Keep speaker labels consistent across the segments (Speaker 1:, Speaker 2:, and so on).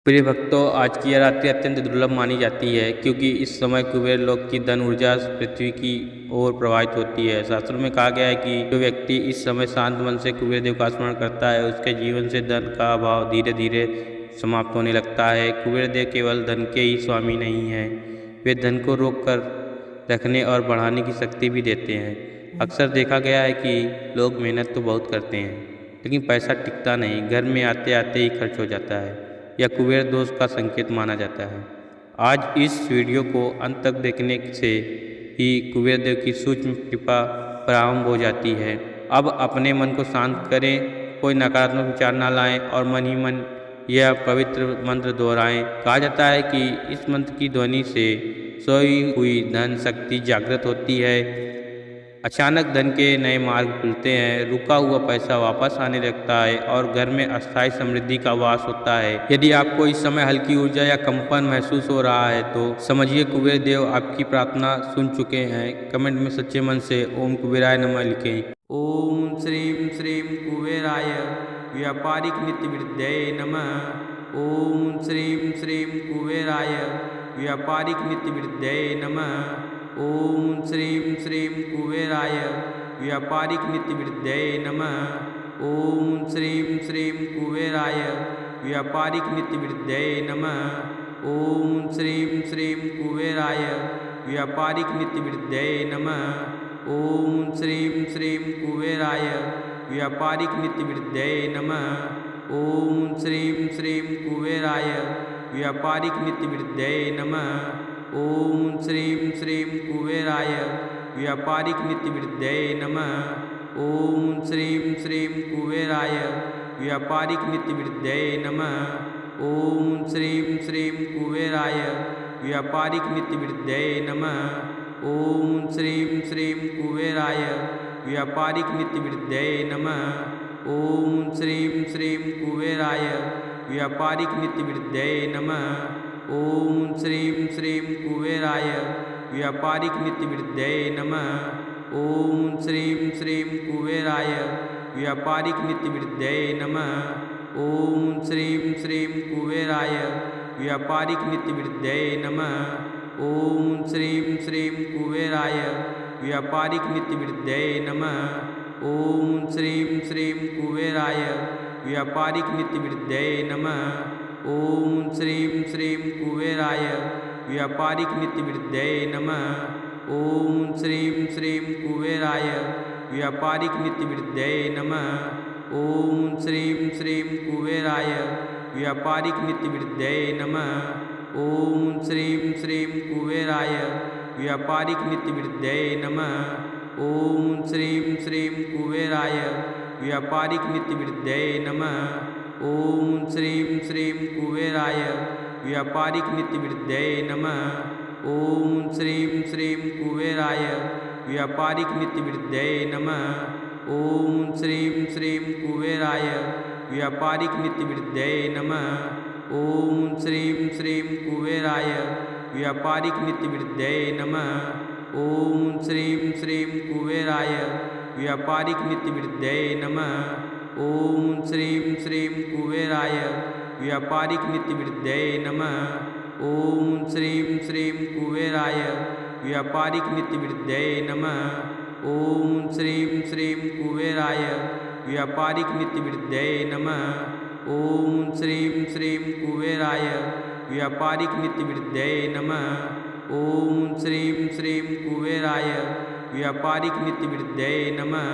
Speaker 1: प्रिय भक्तों, आज की यह रात्रि अत्यंत दुर्लभ मानी जाती है क्योंकि इस समय कुबेर लोक की धन ऊर्जा पृथ्वी की ओर प्रवाहित होती है। शास्त्रों में कहा गया है कि जो व्यक्ति इस समय शांत मन से कुबेर देव का स्मरण करता है, उसके जीवन से धन का अभाव धीरे धीरे समाप्त होने लगता है। कुबेर देव केवल धन के ही स्वामी नहीं हैं, वे धन को रोक कर रखने और बढ़ाने की शक्ति भी देते हैं। अक्सर देखा गया है कि लोग मेहनत तो बहुत करते हैं, लेकिन पैसा टिकता नहीं, घर में आते आते ही खर्च हो जाता है। यह कुबेर दोष का संकेत माना जाता है। आज इस वीडियो को अंत तक देखने से ही कुबेर देव की सूक्ष्म कृपा प्रारंभ हो जाती है। अब अपने मन को शांत करें, कोई नकारात्मक विचार न लाएं और मन ही मन यह पवित्र मंत्र दोहराएं। कहा जाता है कि इस मंत्र की ध्वनि से सोई हुई धन शक्ति जागृत होती है। अचानक धन के नए मार्ग खुलते हैं, रुका हुआ पैसा वापस आने लगता है और घर में अस्थायी समृद्धि का वास होता है। यदि आपको इस समय हल्की ऊर्जा या कंपन महसूस हो रहा है तो समझिए कुबेर देव आपकी प्रार्थना सुन चुके हैं। कमेंट में सच्चे मन से ओम कुबेराय नमः लिखें। ओम श्रीम श्रीम कुबेराय व्यापारिक नित्य वृद्धये नमः। ओम श्रीम श्रीम कुबेराय व्यापारिक नित्य वृद्धये नमः। ओम श्रीम श्रीम कुबेराय व्यापारिक नित्य वृद्धये नमः। ओम श्रीम श्रीम कुबेराय व्यापारिक नित्य वृद्धये नमः। ओम श्रीम श्रीम कुबेराय व्यापारिक नित्य वृद्धये नमः। ओम श्रीम श्रीम कुबेराय व्यापारिक नित्य वृद्धये नमः। ओम श्रीम श्रीम कुबेराय व्यापारिक नित्य वृद्धये नमः। ओम श्रीम श्रीम कुबेराय व्यापारिक नित्य वृद्धये नमः। ओम श्रीम श्रीम कुबेराय व्यापारिक नित्य वृद्धये नमः। ओम श्रीम श्रीम कुबेराय व्यापारिक नित्य वृद्धये नमः। ओम श्रीम श्रीम कुबेराय व्यापारिक नित्य वृद्धये नमः। ओम श्रीम श्रीम कुबेराय व्यापारिक नित्य वृद्धये नमः। ओम श्रीम श्रीम कुबेराय व्यापारिक नित्य वृद्धये नमः। ओम श्रीम श्रीम कुबेराय व्यापारिक नित्य वृद्धये नमः। ओम श्रीम श्रीम कुबेराय व्यापारिक नित्य वृद्धये नमः। ओम श्रीम श्रीम कुबेराय व्यापारिक नित्य वृद्धये नमः। ओम श्रीम श्रीम कुबेराय व्यापारिक नित्य वृद्धये नमः। ओम श्रीम श्रीम कुबेराय व्यापारिक नित्य वृद्धये नमः। ओम श्रीम श्रीम कुबेराय व्यापारिक नित्य वृद्धये नमः। ओम श्रीम श्रीम कुबेराय व्यापारिक नित्य वृद्धये नमः। ओम श्रीम श्रीम कुबेराय व्यापारिक नित्य वृद्धये नमः। ओम श्रीम श्रीम कुबेराय व्यापारिक नित्य वृद्धये नमः। ओम श्रीम श्रीम कुबेराय व्यापारिक नित्य वृद्धये नमः। ओम श्रीम श्रीम कुबेराय व्यापारिक नित्य वृद्धये नमः। ओम श्रीम श्रीम कुबेराय व्यापारिक नित्य वृद्धये नमः। ओम श्रीम श्रीम कुबेराय व्यापारिक नित्य वृद्धये नमः। ओम श्रीम श्रीम कुबेराय व्यापारिक नित्य वृद्धये नमः। ओम श्रीम श्रीम कुबेराय व्यापारिक नित्य वृद्धये नमः। ओम श्रीम श्रीम कुबेराय व्यापारिक नित्य वृद्धये नमः। ओम श्रीम श्रीम कुबेराय व्यापारिक नित्य वृद्धये नमः। ओम श्रीम श्रीम कुबेराय व्यापारिक नित्य वृद्धये नमः। ओम श्रीम श्रीम कुबेराय व्यापारिक नित्य वृद्धये नमः।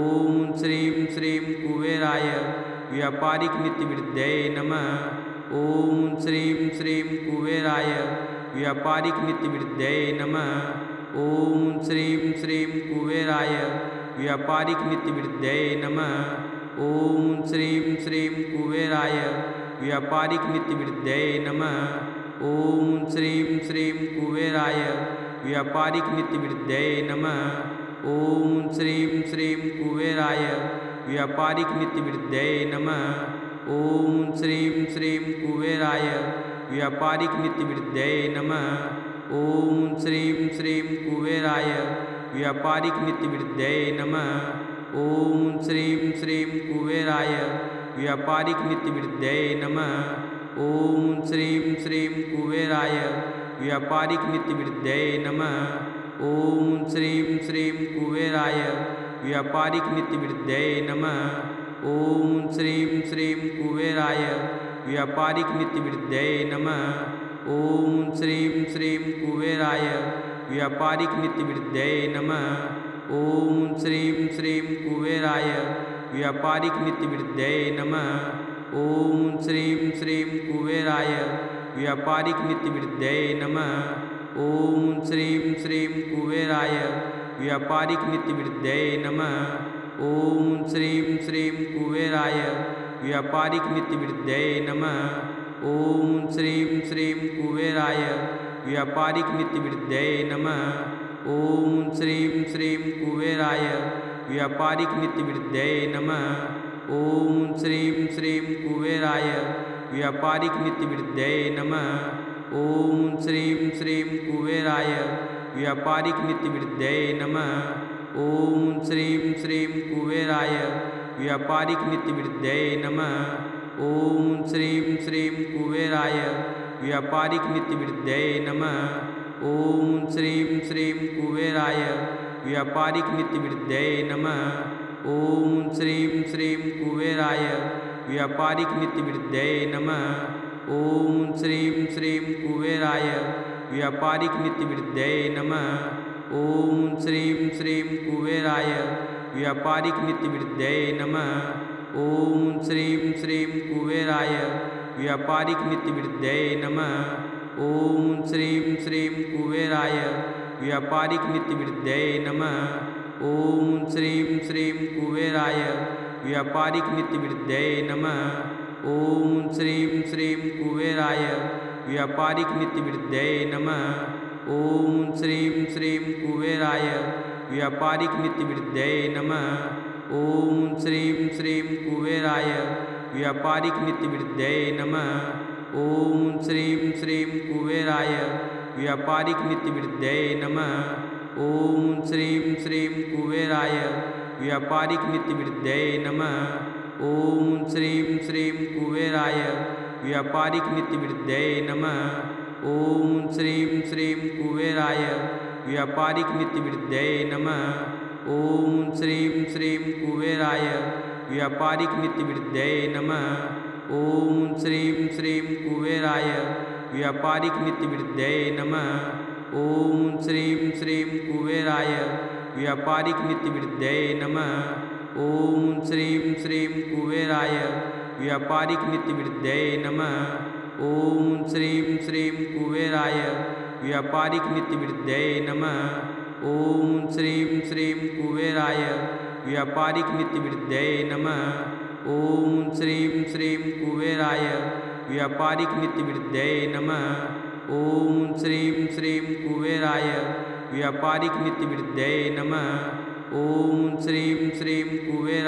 Speaker 1: ओम श्रीम श्रीम कुबेराय व्यापारिक नित्य वृद्धये नमः। ओम श्रीम श्रीम कुबेराय व्यापारिक नित्य वृद्धये नमः। ओम श्रीम श्रीम कुबेराय व्यापारिक नित्य वृद्धये नमः। ओम श्रीम श्रीम कुबेराय व्यापारिक नित्य वृद्धये नमः। ओम श्रीम श्रीम कुबेराय व्यापारिक नित्य वृद्धये नमः। ओम श्रीम श्रीम कुबेराय व्यापारिक नित्य वृद्धये नमः। ओम श्रीम श्रीम कुबेराय व्यापारिक नित्य वृद्धये नमः। ओम श्रीम श्रीम कुबेराय व्यापारिक नित्य वृद्धये नमः। ओम श्रीम श्रीम कुबेराय व्यापारिक नित्य वृद्धये नमः। ओम श्रीं कुबेराय व्यापारिक नीतिवृद्धये नमः। ओम श्रीं श्रीं कुबेराय व्यापारिक नीतिवृद्धये नमः। ओम श्रीं श्रीं कुबेराय व्यापारिक नीतिवृद्धये नमः। ओम श्रीं श्रीं कुबेराय व्यापारिक नीतिवृद्धये नमः। ओम श्रीं श्रीं कुबेराय व्यापारिक नीतिवृद्धये नमः। ओम श्रीं श्रीं कुबेराय व्यापारिक नीतिवृद्धये नमः। ओम श्रीं श्रीं कुबेराय व्यापारिक नीतिवृद्धये नमः। ओम श्रीं श्रीं कुबेराय व्यापारिक नीतिवृद्धये नमः। ओम श्रीं श्रीं कुबेराय व्यापारिक नीतिवृद्धये नमः। ओम श्रीं श्रीं कुबेराय व्यापारिक नीतिवृद्धये नमः। ओम श्रीं श्रीं कुबेराय व्यापारिक नीतिवृद्धये नमः। ओम श्रीं श्रीं कुबेराय व्यापारिक नीतिवृद्धये नमः। ओम श्रीं श्रीं कुबेराय व्यापारिक नीतिवृद्धये नमः। ओम श्रीं श्रीं कुबेराय व्यापारिक नीतिवृद्धये नमः। ओम श्रीं श्रीं कुबेराय व्यापारिक नीतिवृद्धये नमः। ओम श्रीं श्रीं कुबेराय व्यापारिक नीतिवृद्धये नमः। ओम श्रीं श्रीं कुबेराय व्यापारिक नीतिवृद्धये नमः। ओम श्रीं श्रीं कुबेराय व्यापारिक नीतिवृद्धये नमः। ओम श्रीं श्रीं कुबेराय व्यापारिक नीतिवृद्धये नमः। ओम श्रीं श्रीं कुबेराय व्यापारिक नीतिवृद्धये नमः। ओम श्रीं श्रीं कुबेराय व्यापारिक नीतिवृद्धये नमः। ओम श्रीं श्रीं कुबेराय व्यापारिक नीतिवृद्धये नमः। ओम श्रीं श्रीं कुबेराय व्यापारिक नीतिवृद्धये नमः। ओम श्रीं श्रीं कुबेराय व्यापारिक नीतिवृद्धये नमः। ओम श्रीं श्रीं कुबेराय व्यापारिक नीतिवृद्धये नमः। ओम श्रीं श्रीं कुबेराय व्यापारिक नीतिवृद्धये नमः। ओम श्रीं श्रीं कुबेराय व्यापारिक नीतिवृद्धये नमः। ओम श्रीं श्रीं कुबेराय व्यापारिक नीतिवृद्धये नमः। ओम श्रीं श्रीं कुबेराय व्यापारिक नीतिवृद्धये नमः। ओम श्रीं श्रीं कुबेराय व्यापारिक नीतिवृद्धये नमः। ओम श्रीं श्रीं कुबेराय व्यापारिक नीतिवृद्धये नमः। ओम श्रीं श्रीं कुबेराय व्यापारिक नीतिवृद्धये नमः। ओम श्रीं श्रीं कुबेराय व्यापारिक नीतिवृद्धये नमः। ओम श्रीं श्रीं कुबेराय व्यापारिक नीतिवृद्धये नमः। ओम श्रीं श्रीं कुबेराय व्यापारिक नीतिवृद्धये नमः। ओम श्रीं श्रीं कुबेराय व्यापारिक नीतिवृद्धये नमः। ओम श्रीं श्रीं कुबेराय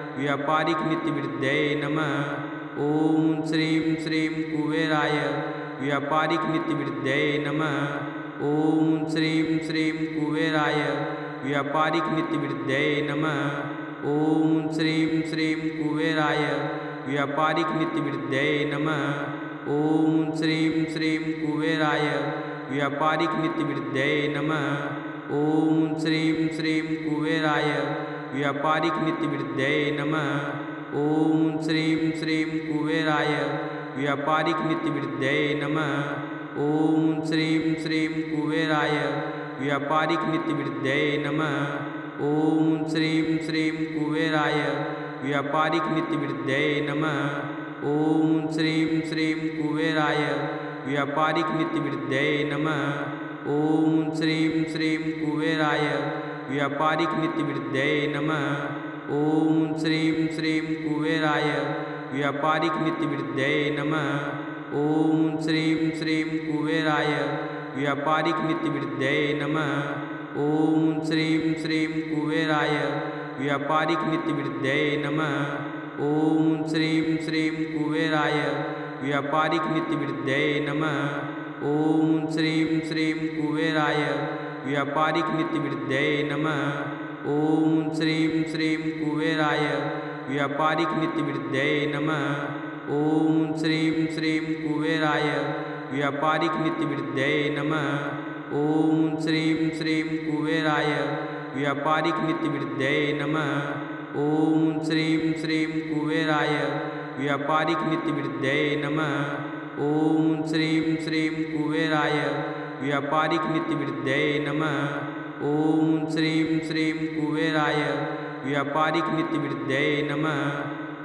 Speaker 1: व्यापारिक नीतिवृद्धये नमः। ओम श्रीं श्रीं कुबेराय व्यापारिक नीतिवृद्धये नमः। ओम श्रीं श्रीं कुबेराय व्यापारिक नीतिवृद्धये नमः। ओम श्रीं श्रीं कुबेराय व्यापारिक नीतिवृद्धये नमः। ओम श्रीं श्रीं कुबेराय व्यापारिक नीतिवृद्धये नमः। ओम श्रीं श्रीं कुबेराय व्यापारिक नीतिवृद्धये नमः। ओम श्रीं श्रीं कुबेराय व्यापारिक नीतिवृद्धये नमः। ओम श्रीं श्रीं कुबेराय व्यापारिक नीतिवृद्धये नमः। ओम श्रीं श्रीं कुबेराय व्यापारिक नीतिवृद्धये नमः। ओम श्रीं श्रीं कुबेराय व्यापारिक नीतिवृद्धये नमः। ओम श्रीं श्रीं कुबेराय व्यापारिक नीतिवृद्धये नमः। ओम श्रीं श्रीं कुबेराय व्यापारिक नीतिवृद्धये नमः। ओम श्रीं श्रीं कुबेराय व्यापारिक नीतिवृद्धये नमः। ओम श्रीं श्रीं कुबेराय व्यापारिक नीतिवृद्धये नमः। ओम श्रीं श्रीं कुबेराय व्यापारिक नीतिवृद्धये नमः। ओम श्रीं श्रीं कुबेराय व्यापारिक नीतिवृद्धये नमः। ओम श्रीं श्रीं कुबेराय व्यापारिक नीतिवृद्धये नमः। ओम श्रीं श्रीं कुबेराय व्यापारिक नीतिवृद्धये नमः। ओम श्रीं श्रीं कुबेराय व्यापारिक नीतिवृद्धये नमः। ओम श्रीं श्रीं कुबेराय व्यापारिक नीतिवृद्धये नमः। ओम श्रीं श्रीं कुबेराय व्यापारिक नीतिवृद्धये नमः। ओम श्रीं श्रीं कुबेराय व्यापारिक नीतिवृद्धये नमः।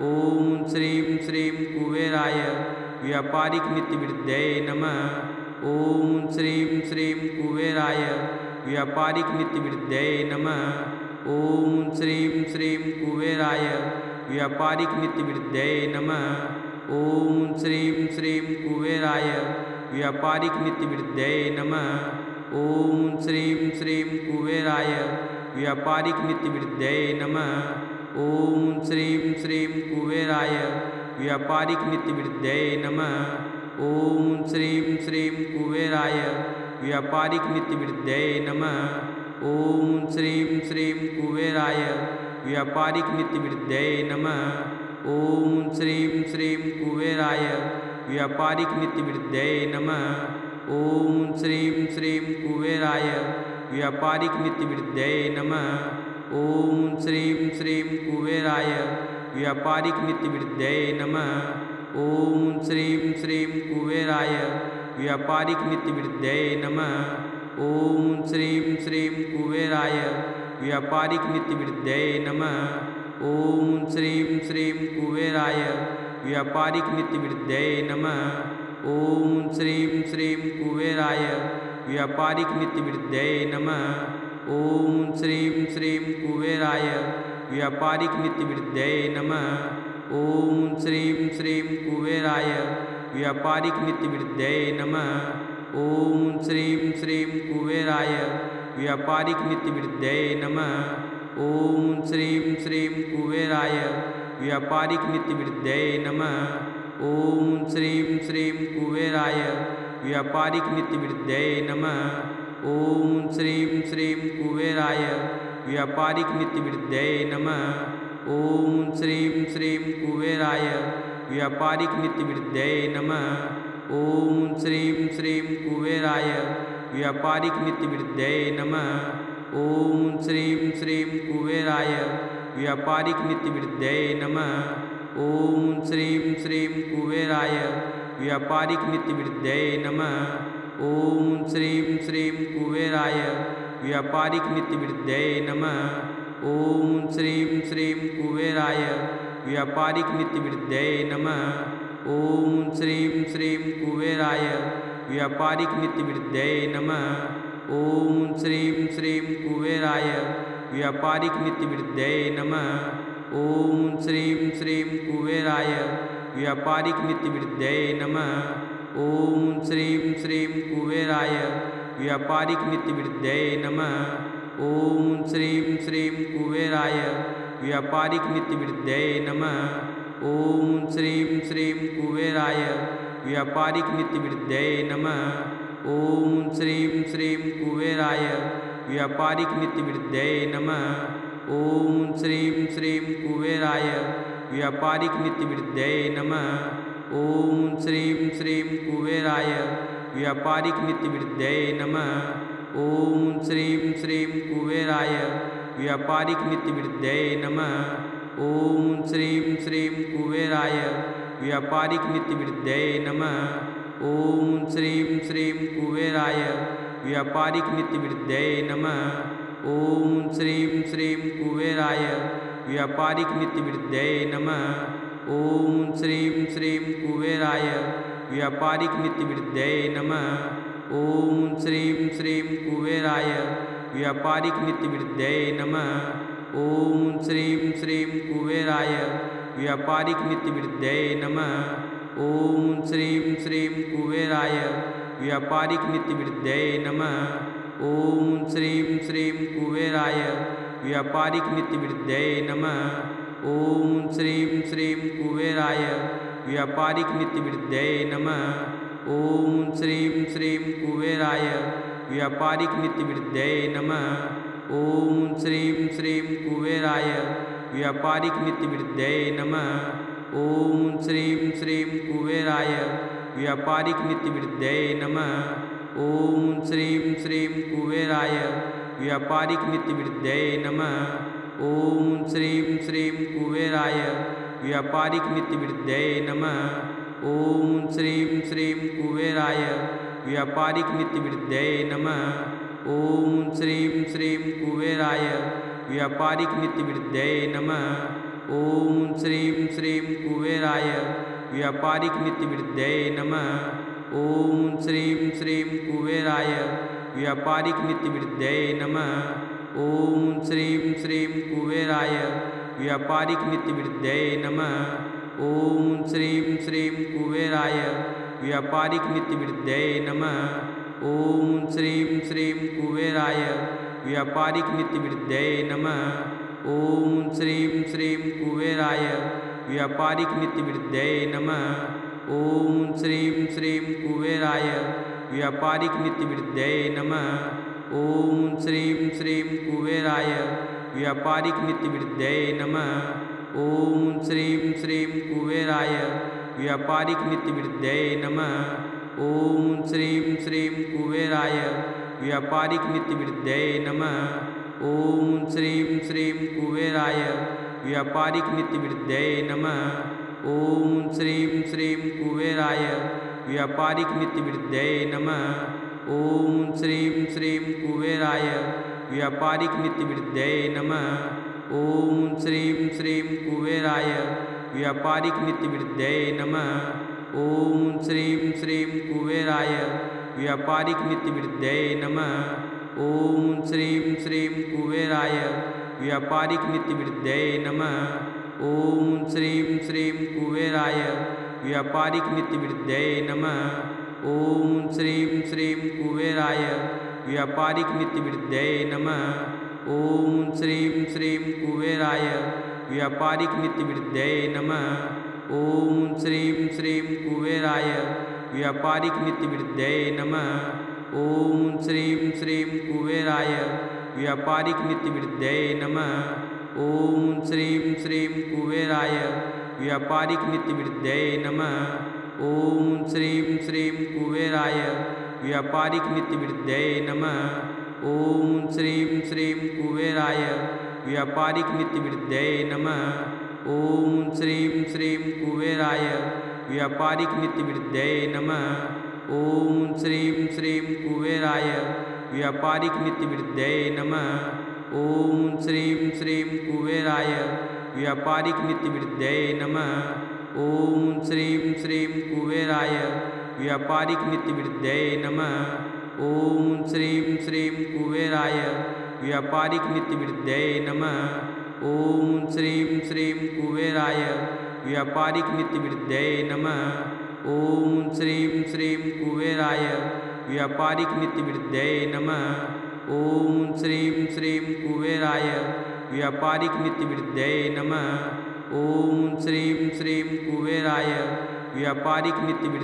Speaker 1: ओम श्रीं श्रीं कुबेराय व्यापारिक नीतिवृद्धये नमः। ओम श्रीं श्रीं कुबेराय व्यापारिक नीतिवृद्धये नमः। ओम श्रीं श्रीं कुबेराय व्यापारिक नीतिवृद्धये नमः। ओम श्रीं श्रीं कुबेराय व्यापारिक नीतिवृद्धये नमः। ओम श्रीं श्रीं कुबेराय व्यापारिक नीतिवृद्धये नमः। ओम श्रीं श्रीं कुबेराय व्यापारिक नीतिवृद्धये नमः। ओम श्रीं श्रीं कुबेराय व्यापारिक नीतिवृद्धये नमः। ओम श्रीं श्रीं कुबेराय व्यापारिक नीतिवृद्धये नमः। ओम श्रीं श्रीं कुबेराय व्यापारिक नीतिवृद्धये नमः। ओम श्रीं श्रीं कुबेराय व्यापारिक नीतिवृद्धये नमः। ओम श्रीं श्रीं कुबेराय व्यापारिक नीतिवृद्धये नमः। ओम श्रीं श्रीं कुबेराय व्यापारिक नीतिवृद्धये नमः। ओम श्रीं श्रीं कुबेराय व्यापारिक नीतिवृद्धये नमः। ओम श्रीं श्रीं कुबेराय व्यापारिक नीतिवृद्धये नमः। ओम श्रीं श्रीं कुबेराय व्यापारिक नीतिवृद्धये नमः। ओम श्रीं श्रीं कुबेराय व्यापारिक नीतिवृद्धये नमः। ओम श्रीं श्रीं कुबेराय व्यापारिक नीतिवृद्धये नमः। ओम श्रीं श्रीं कुबेराय व्यापारिक नीतिवृद्धये नमः। ओम श्रीं श्रीं कुबेराय व्यापारिक नीतिवृद्धये नमः। ओम श्रीं श्रीं कुबेराय व्यापारिक नीतिवृद्धये नमः। ओम श्रीं श्रीं कुबेराय व्यापारिक नीतिवृद्धये नमः। ओम श्रीं श्रीं कुबेराय व्यापारिक नीतिवृद्धये नमः। ओम श्रीं श्रीं कुबेराय व्यापारिक नीतिवृद्धये नमः। ओम श्रीं श्रीं कुबेराय व्यापारिक नीतिवृद्धये नमः। ओम श्रीं श्रीं कुबेराय व्यापारिक नीतिवृद्धये नमः। ओम श्रीं श्रीं कुबेराय व्यापारिक नीतिवृद्धये नमः। ओम श्रीं श्रीं कुबेराय व्यापारिक नीतिवृद्धये नमः। ओम श्रीं श्रीं कुबेराय व्यापारिक नीतिवृद्धये नमः। ओम श्रीं श्रीं कुबेराय व्यापारिक नीतिवृद्धये नमः। ओम श्रीं श्रीं कुबेराय व्यापारिक नीतिवृद्धये नमः। ओम श्रीं श्रीं कुबेराय व्यापारिक नीतिवृद्धये नमः। ओम श्रीं श्रीं कुबेराय व्यापारिक नीतिवृद्धये नमः। ओम श्रीं श्रीं कुबेराय व्यापारिक नीतिवृद्धये नमः। ओम श्रीं श्रीं कुबेराय व्यापारिक नीतिवृद्धये नमः। ओम श्रीं श्रीं कुबेराय व्यापारिक नीतिवृद्धये नमः। ओम श्रीं श्रीं कुबेराय व्यापारिक नीतिवृद्धये नमः। ओम श्रीं श्रीं कुबेराय व्यापारिक नीतिवृद्धये नमः। ओम श्रीं श्रीं कुबेराय व्यापारिक नीतिवृद्धये नमः। ओम श्रीं श्रीं कुबेराय व्यापारिक नीतिवृद्धये नमः। ओम श्रीं श्रीं कुबेराय व्यापारिक नीतिवृद्धये नमः। ओम श्रीं श्रीं कुबेराय व्यापारिक नीतिवृद्धये नमः। ओम श्रीं श्रीं कुबेराय व्यापारिक नीतिवृद्धये नमः। ओम श्रीं श्रीं कुबेराय व्यापारिक नीतिवृद्धये नमः। ओम श्रीं श्रीं कुबेराय व्यापारिक नीतिवृद्धये नमः। ओम श्रीं श्रीं कुबेराय व्यापारिक नीतिवृद्धये नमः। ओम श्रीं श्रीं कुबेराय व्यापारिक नीतिवृद्धये नमः। ओम श्रीं श्रीं कुबेराय व्यापारिक नीतिवृद्धये नमः। ओम श्रीं श्रीं कुबेराय व्यापारिक नीतिवृद्धये नमः। ओम श्रीं श्रीं कुबेराय व्यापारिक नीतिवृद्धये नमः। ओम श्रीं श्रीं कुबेराय व्यापारिक नीतिवृद्धये नमः। ओम श्रीं श्रीं कुबेराय व्यापारिक नीतिवृद्धये नमः। ओम श्रीं श्रीं कुबेराय व्यापारिक नीतिवृद्धये नमः। ओम श्रीं श्रीं कुबेराय व्यापारिक नीतिवृद्धये नमः। ओम श्रीं श्रीं कुबेराय व्यापारिक नीतिवृद्धये नमः। ओम श्रीं श्रीं कुबेराय व्यापारिक नीतिवृद्धये नमः। ओम श्रीं श्रीं कुबेराय व्यापारिक नीतिवृद्धये नमः। ओम श्रीं श्रीं कुबेराय व्यापारिक नीतिवृद्धये नमः। ओम श्रीं श्रीं कुबेराय व्यापारिक नीतिवृद्धये नमः। ओम श्रीं श्रीं कुबेराय व्यापारिक नीतिवृद्धये नमः। ओम श्रीं श्रीं कुबेराय व्यापारिक नीतिवृद्धये नमः। ओम श्रीं श्रीं कुबेराय व्यापारिक नीतिवृद्धये नमः। ओम श्रीं श्रीं कुबेराय व्यापारिक नीतिवृद्धये नमः। ओम श्रीं श्रीं कुबेराय व्यापारिक नीतिवृद्धये नमः। ओम श्रीं श्रीं कुबेराय व्यापारिक नीतिवृद्धये नमः। ओम श्रीं श्रीं कुबेराय व्यापारिक नीतिवृद्धये नमः। ओम श्रीं श्रीं कुबेराय व्यापारिक नीतिवृद्धये नमः। ओम श्रीं श्रीं कुबेराय व्यापारिक नीतिवृद्धये नमः। ओम श्रीं श्रीं कुबेराय व्यापारिक नीतिवृद्धये नमः। ओम श्रीं श्रीं कुबेराय व्यापारिक नीतिवृद्धये नमः। ओम श्रीं श्रीं कुबेराय व्यापारिक नीतिवृद्धये नमः। ओम श्रीं श्रीं कुबेराय व्यापारिक नीतिवृद्धये नमः। ओम श्रीं श्रीं कुबेराय व्यापारिक नीतिवृद्धये नमः। ओम श्रीं श्रीं कुबेराय व्यापारिक नीतिवृद्धये नमः। ओम श्रीं श्रीं कुबेराय व्यापारिक नीतिवृद्धये नमः। ओम श्रीं श्रीं कुबेराय व्यापारिक नीतिवृद्धये नमः। ओम श्रीं श्रीं कुबेराय व्यापारिक नीतिवृद्धये नमः। ओम श्रीं श्रीं कुबेराय व्यापारिक नीतिवृद्धये नमः। ओम श्रीं श्रीं कुबेराय व्यापारिक नीतिवृद्धये नमः। ओम श्रीं श्रीं कुबेराय व्यापारिक नीतिवृद्धये नमः। ओम श्रीं श्रीं कुबेराय व्यापारिक नीतिवृद्धये नमः। ओम श्रीं श्रीं कुबेराय व्यापारिक नीतिवृद्धये नमः। ओम श्रीं श्रीं कुबेराय व्यापारिक नीतिवृद्धये नमः। ओम श्रीं श्रीं कुबेराय व्यापारिक नीतिवृद्धये नमः। ओम श्रीं श्रीं कुबेराय व्यापारिक नीतिवृद्धये नमः। ओम श्रीं श्रीं कुबेराय व्यापारिक नीतिवृद्धये नमः। ओम श्रीं श्रीं कुबेराय व्यापारिक नीतिवृद्धये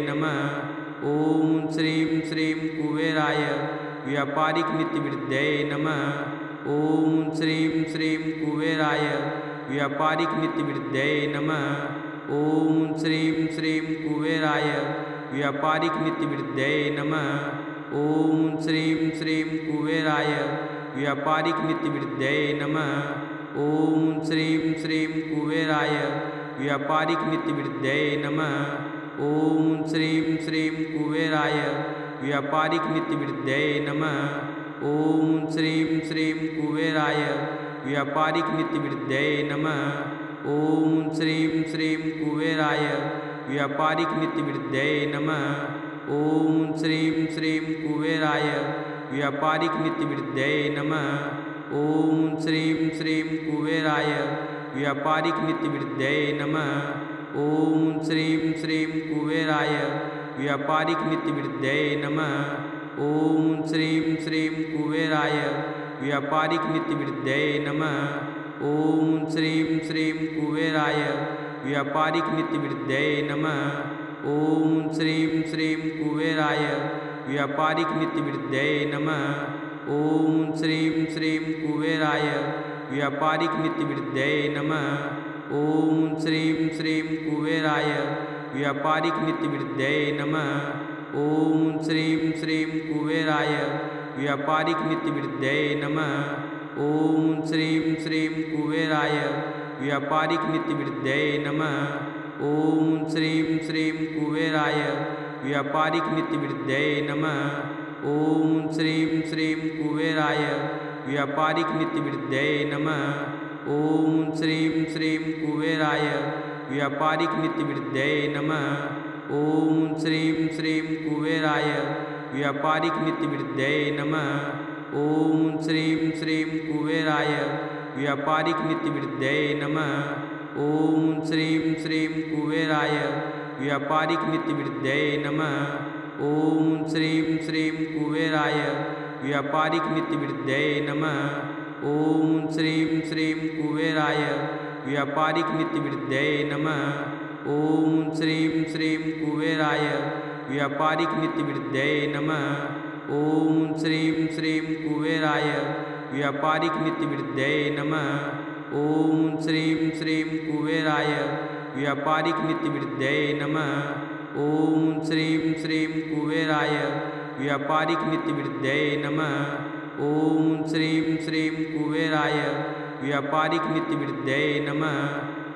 Speaker 1: नमः। ओम श्रीं श्रीं कुबेराय व्यापारिक नीतिवृद्धये नमः। ओम श्रीं श्रीं कुबेराय व्यापारिक नीतिवृद्धये नमः। ओम श्रीं श्रीं कुबेराय व्यापारिक नीतिवृद्धये नमः। ओम श्रीं श्रीं कुबेराय व्यापारिक नीतिवृद्धये नमः। ओम श्रीं श्रीं कुबेराय व्यापारिक नीतिवृद्धये नमः। ओम श्रीं श्रीं कुबेराय व्यापारिक नीतिवृद्धये नमः। ओम श्रीं श्रीं कुबेराय व्यापारिक नीतिवृद्धये नमः। ओम श्रीं श्रीं कुबेराय व्यापारिक नीतिवृद्धये नमः। ओम श्रीं श्रीं कुबेराय व्यापारिक नीतिवृद्धये नमः। ओम श्रीं श्रीं कुबेराय व्यापारिक नीतिवृद्धये नमः। ओम श्रीं श्रीं कुबेराय व्यापारिक नीतिवृद्धये नमः। ओम श्रीं श्रीं कुबेराय व्यापारिक नीतिवृद्धये नमः। ओम श्रीं श्रीं कुबेराय व्यापारिक नीतिवृद्धये नमः। ओम श्रीं श्रीं कुबेराय व्यापारिक नीतिवृद्धये नमः। ओम श्रीं श्रीं कुबेराय व्यापारिक नीतिवृद्धये नमः। ओम श्रीं श्रीं कुबेराय व्यापारिक नीतिवृद्धये नमः। ओम श्रीं श्रीं कुबेराय व्यापारिक नीतिवृद्धये नमः। ओम श्रीं श्रीं कुबेराय व्यापारिक नीतिवृद्धये नमः। ओम श्रीं श्रीं कुबेराय व्यापारिक नीतिवृद्धये नमः। ओम श्रीं श्रीं कुबेराय व्यापारिक नीतिवृद्धये नमः। ओम श्रीं श्रीं कुबेराय व्यापारिक नीतिवृद्धये नमः। ओम श्रीं श्रीं कुबेराय व्यापारिक नीतिवृद्धये नमः। ओम श्रीं श्रीं कुबेराय व्यापारिक नीतिवृद्धये नमः। ओम श्रीं श्रीं कुबेराय व्यापारिक नीतिवृद्धये नमः। ओम श्रीं श्रीं कुबेराय व्यापारिक नीतिवृद्धये नमः। ओम श्रीं श्रीं कुबेराय व्यापारिक नीतिवृद्धये नमः। ओम श्रीं श्रीं कुबेराय व्यापारिक नीतिवृद्धये नमः। ओम श्रीं श्रीं कुबेराय व्यापारिक नीतिवृद्धये नमः। ओम श्रीं श्रीं कुबेराय व्यापारिक नीतिवृद्धये नमः। ओम श्रीं श्रीं कुबेराय व्यापारिक नीतिवृद्धये नमः। ओम श्रीं श्रीं कुबेराय व्यापारिक नीतिवृद्धये नमः।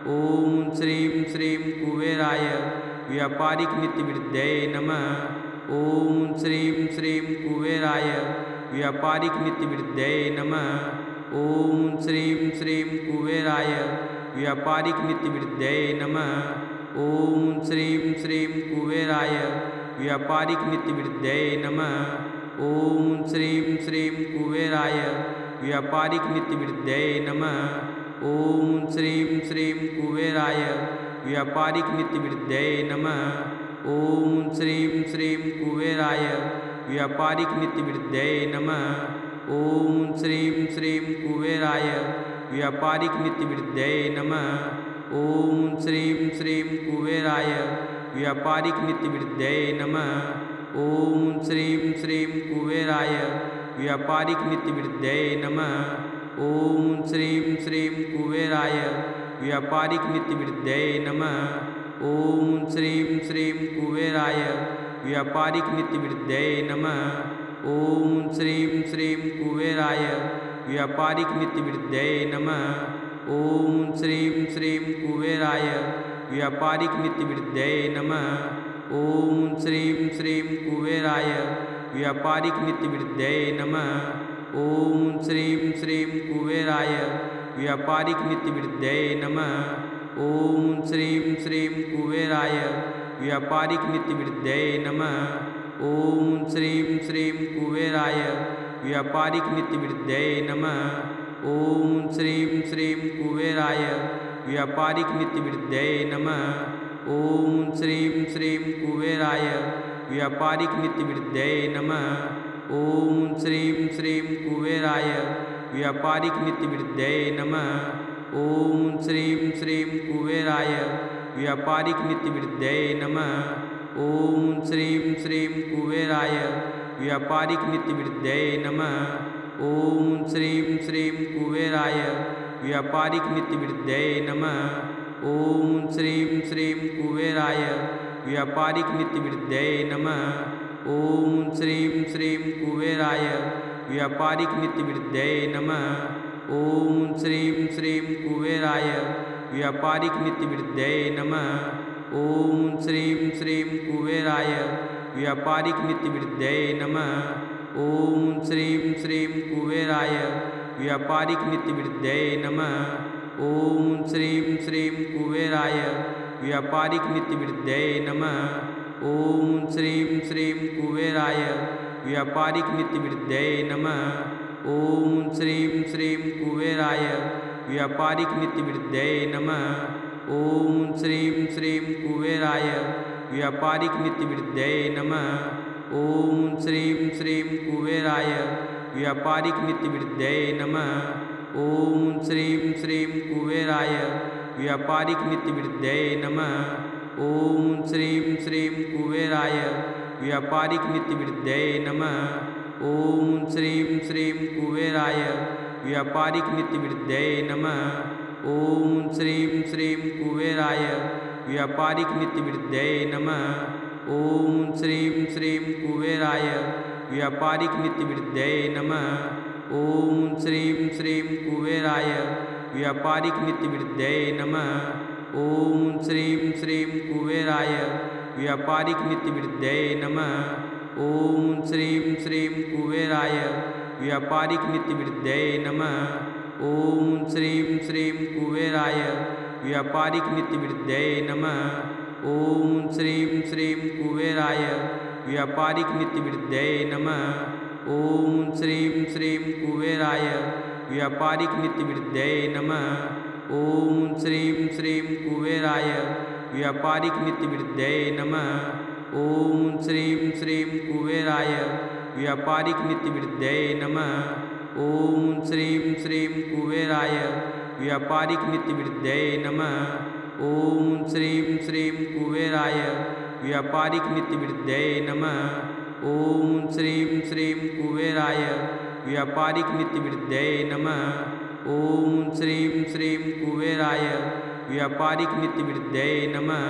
Speaker 1: ओम श्रीं श्रीं कुबेराय व्यापारिक नीतिवृद्धये नमः। ओम श्रीं श्रीं कुबेराय व्यापारिक नीतिवृद्धये नमः। ओम श्रीं श्रीं कुबेराय व्यापारिक नीतिवृद्धये नमः। ओम श्रीं श्रीं कुबेराय व्यापारिक नीतिवृद्धये नमः। ओम श्रीं श्रीं कुबेराय व्यापारिक नीतिवृद्धये नमः। ओम श्रीं श्रीं कुबेराय व्यापारिक नीतिवृद्धये नमः। ओम श्रीं श्रीं कुबेराय व्यापारिक नीतिवृद्धये नमः। ओम श्रीं श्रीं कुबेराय व्यापारिक नीतिवृद्धये नमः। ओम श्रीं श्रीं कुबेराय व्यापारिक नीतिवृद्धये नमः। ओम श्रीं श्रीं कुबेराय व्यापारिक नीतिवृद्धये नमः। ओम श्रीं श्रीं कुबेराय व्यापारिक नीतिवृद्धये नमः। ओम श्रीं श्रीं कुबेराय व्यापारिक नीतिवृद्धये नमः। ओम श्रीं श्रीं कुबेराय व्यापारिक नीतिवृद्धये नमः। ओम श्रीं श्रीं कुबेराय व्यापारिक नीतिवृद्धये नमः। ओम श्रीं श्रीं कुबेराय व्यापारिक नीतिवृद्धये नमः। ओम श्रीं श्रीं कुबेराय व्यापारिक नीतिवृद्धये नमः। ओम श्रीं श्रीं कुबेराय व्यापारिक नीतिवृद्धये नमः। ओम श्रीं श्रीं कुबेराय व्यापारिक नीतिवृद्धये नमः। ओम श्रीं श्रीं कुबेराय व्यापारिक नीतिवृद्धये नमः। ओम श्रीं श्रीं कुबेराय व्यापारिक नीतिवृद्धये नमः। ओम श्रीं श्रीं कुबेराय व्यापारिक नीतिवृद्धये नमः। ओम श्रीं श्रीं कुबेराय व्यापारिक नीतिवृद्धये नमः। ओम श्रीं श्रीं कुबेराय व्यापारिक नीतिवृद्धये नमः। ओम श्रीं श्रीं कुबेराय व्यापारिक नीतिवृद्धये नमः। ओम श्रीं श्रीं कुबेराय व्यापारिक नीतिवृद्धये नमः। ओम श्रीं श्रीं कुबेराय व्यापारिक नीतिवृद्धये नमः। ओम श्रीं श्रीं कुबेराय व्यापारिक नीतिवृद्धये नमः। ओम श्रीं श्रीं कुबेराय व्यापारिक नीतिवृद्धये नमः। ओम श्रीं श्रीं कुबेराय व्यापारिक नीतिवृद्धये नमः। ओम श्रीं श्रीं कुबेराय व्यापारिक नीतिवृद्धये नमः। ओम श्रीं श्रीं कुबेराय व्यापारिक नीतिवृद्धये नमः। ओम श्रीं श्रीं कुबेराय व्यापारिक नीतिवृद्धये नमः। ओम श्रीं श्रीं कुबेराय व्यापारिक नीतिवृद्धये नमः। ओम श्रीं श्रीं कुबेराय व्यापारिक नीतिवृद्धये नमः। ओम श्रीं श्रीं कुबेराय व्यापारिक नीतिवृद्धये नमः। ओम श्रीं श्रीं कुबेराय व्यापारिक नीतिवृद्धये नमः। ओम श्रीं श्रीं कुबेराय व्यापारिक नीतिवृद्धये नमः। ओम श्रीं श्रीं कुबेराय व्यापारिक नीतिवृद्धये नमः। ओम श्रीं श्रीं कुबेराय व्यापारिक नीतिवृद्धये नमः। ओम श्रीं श्रीं कुबेराय व्यापारिक नीतिवृद्धये नमः। ओम श्रीं श्रीं कुबेराय व्यापारिक नीतिवृद्धये नमः। ओम श्रीं श्रीं कुबेराय व्यापारिक नीतिवृद्धये नमः। ओम श्रीं श्रीं कुबेराय व्यापारिक नीतिवृद्धये नमः। ओम श्रीं श्रीं कुबेराय व्यापारिक नीतिवृद्धये नमः। ओम श्रीं श्रीं कुबेराय व्यापारिक नीतिवृद्धये नमः। ओम श्रीं श्रीं कुबेराय व्यापारिक नीतिवृद्धये नमः। ओम श्रीं श्रीं कुबेराय व्यापारिक नीतिवृद्धये नमः। ओम श्रीं श्रीं कुबेराय व्यापारिक नीतिवृद्धये नमः। ओम श्रीं श्रीं कुबेराय व्यापारिक नीतिवृद्धये नमः। ओम श्रीं श्रीं कुबेराय व्यापारिक नीतिवृद्धये नमः। ओम श्रीं श्रीं कुबेराय व्यापारिक नीतिवृद्धये नमः।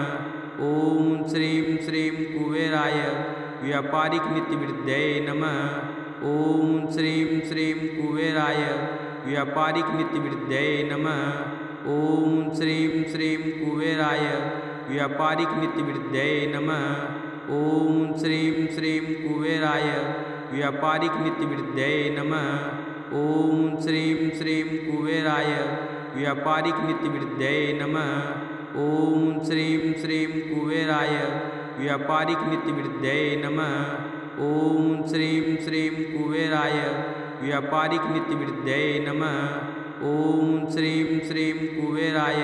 Speaker 1: ओम श्रीं श्रीं कुबेराय व्यापारिक नीतिवृद्धये नमः। ओम श्रीं श्रीं कुबेराय व्यापारिक नीतिवृद्धये नमः। ओम श्रीं श्रीं कुबेराय व्यापारिक नीतिवृद्धये नमः। ओम श्रीं श्रीं कुबेराय व्यापारिक नीतिवृद्धये नमः। ओम श्रीं श्रीं कुबेराय व्यापारिक नीतिवृद्धये नमः। ओम श्रीं श्रीं कुबेराय व्यापारिक नीतिवृद्धये नमः। ओम श्रीं श्रीं कुबेराय व्यापारिक नीतिवृद्धये नमः। ओम श्रीं श्रीं कुबेराय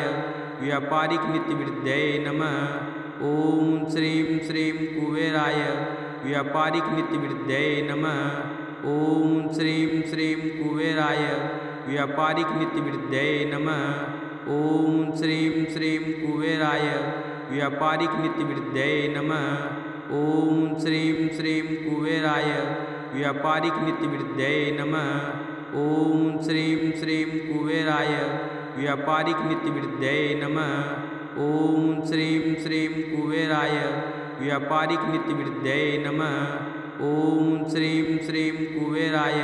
Speaker 1: व्यापारिक नीतिवृद्धये नमः। ओम श्रीं श्रीं कुबेराय व्यापारिक नीतिवृद्धये नमः। ओम श्रीं श्रीं कुबेराय व्यापारिक नीतिवृद्धये नमः। ओम श्रीं श्रीं कुबेराय व्यापारिक नीतिवृद्धये नमः। ओम श्रीं श्रीं कुबेराय व्यापारिक नीतिवृद्धये नमः। ओम श्रीं श्रीं कुबेराय व्यापारिक नीतिवृद्धये नमः। ओम श्रीं श्रीं कुबेराय व्यापारिक नीतिवृद्धये नमः। ओम श्रीं श्रीं कुबेराय व्यापारिक नीतिवृद्धये नमः। ओम श्रीं श्रीं कुबेराय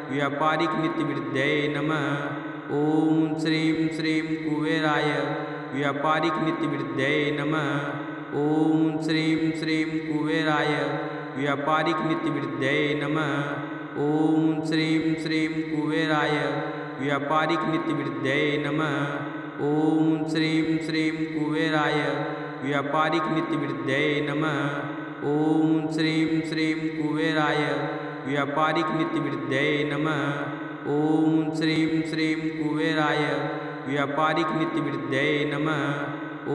Speaker 1: व्यापारिक नीतिवृद्धये नमः। ओम श्रीं श्रीं कुबेराय व्यापारिक नीतिवृद्धये नमः। ओम श्रीं श्रीं कुबेराय व्यापारिक नीतिवृद्धये नमः। ओम श्रीं श्रीं कुबेराय व्यापारिक नीतिवृद्धये नमः। ओम श्रीं श्रीं कुबेराय व्यापारिक नीतिवृद्धये नमः। ओम श्रीं श्रीं कुबेराय व्यापारिक नीतिवृद्धये नमः। ओम श्रीं श्रीं कुबेराय व्यापारिक नीतिवृद्धये नमः।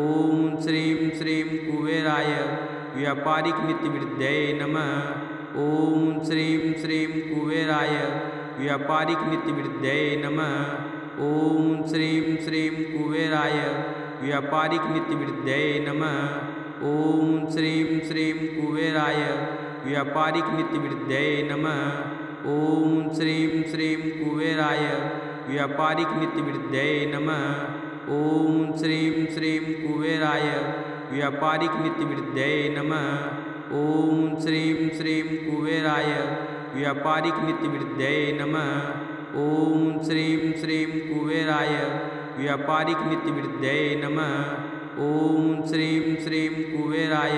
Speaker 1: ओम श्रीं श्रीं कुबेराय व्यापारिक नीतिवृद्धये नमः। ओम श्रीं श्रीं कुबेराय व्यापारिक नीतिवृद्धये नमः। ओम श्रीं श्रीं कुबेराय व्यापारिक नीतिवृद्धये नमः। ओम श्रीं श्रीं कुबेराय व्यापारिक नीतिवृद्धये नमः। ओम श्रीं श्रीं कुबेराय व्यापारिक नीतिवृद्धये नमः। ओम श्रीं श्रीं कुबेराय व्यापारिक नीतिवृद्धये नमः। ओम श्रीं श्रीं कुबेराय व्यापारिक नीतिवृद्धये नमः। ओम श्रीं श्रीं कुबेराय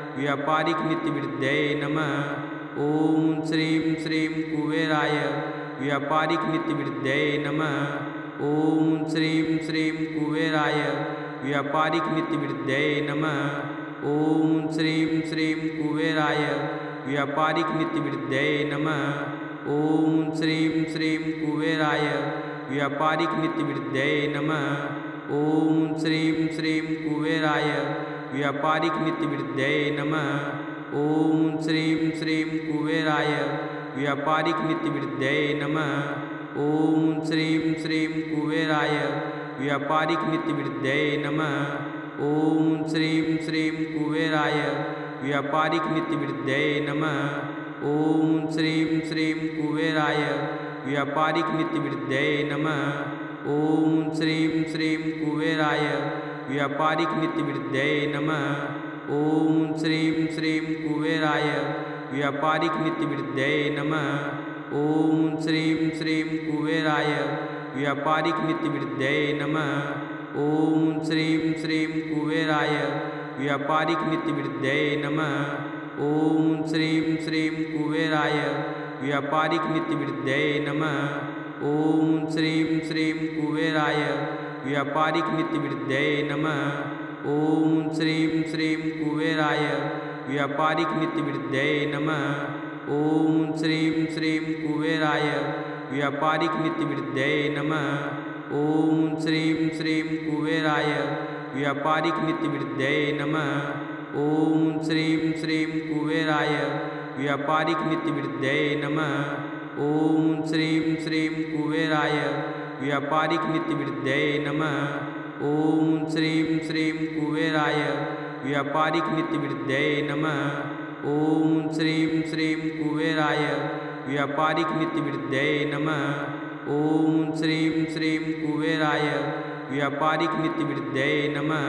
Speaker 1: व्यापारिक नीतिवृद्धये नमः। ओम श्रीं श्रीं कुबेराय व्यापारिक नीतिवृद्धये नमः। ओम श्रीं श्रीं कुबेराय व्यापारिक नीतिवृद्धये नमः। ओम श्रीं श्रीं कुबेराय व्यापारिक नीतिवृद्धये नमः। ओम श्रीं श्रीं कुबेराय व्यापारिक नीतिवृद्धये नमः। ओम श्रीं श्रीं कुबेराय व्यापारिक नीतिवृद्धये नमः। ओम श्रीं श्रीं कुबेराय व्यापारिक नीतिवृद्धये नमः। ओम श्रीं श्रीं कुबेराय व्यापारिक नीतिवृद्धये नमः। ओम श्रीं श्रीं कुबेराय व्यापारिक नीतिवृद्धये नमः। ओम श्रीं श्रीं कुबेराय व्यापारिक नीतिवृद्धये नमः। ओम श्रीं श्रीं कुबेराय व्यापारिक नीतिवृद्धये नमः। ओम श्रीं श्रीं कुबेराय व्यापारिक नीतिवृद्धये नमः। ओम श्रीं श्रीं कुबेराय व्यापारिक नीतिवृद्धये नमः। ओम श्रीं श्रीं कुबेराय व्यापारिक नीतिवृद्धये नमः। ओम श्रीं श्रीं कुबेराय व्यापारिक नीतिवृद्धये नमः। ओम श्रीं श्रीं कुबेराय व्यापारिक नीतिवृद्धये नमः। ओम श्रीं श्रीं कुबेराय व्यापारिक नीतिवृद्धये नमः। ओम श्रीं श्रीं कुबेराय व्यापारिक नीतिवृद्धये नमः। ओम श्रीं श्रीं कुबेराय व्यापारिक नीतिवृद्धये नमः। ओम श्रीं श्रीं कुबेराय व्यापारिक नीतिवृद्धये नमः। ओम श्रीं श्रीं कुबेराय व्यापारिक नीतिवृद्धये नमः। ओम श्रीं श्रीं कुबेराय व्यापारिक नीतिवृद्धये नमः। ओम श्रीं श्रीं कुबेराय व्यापारिक नीतिवृद्धये नमः। ओम श्रीं श्रीं कुबेराय व्यापारिक नीतिवृद्धये नमः।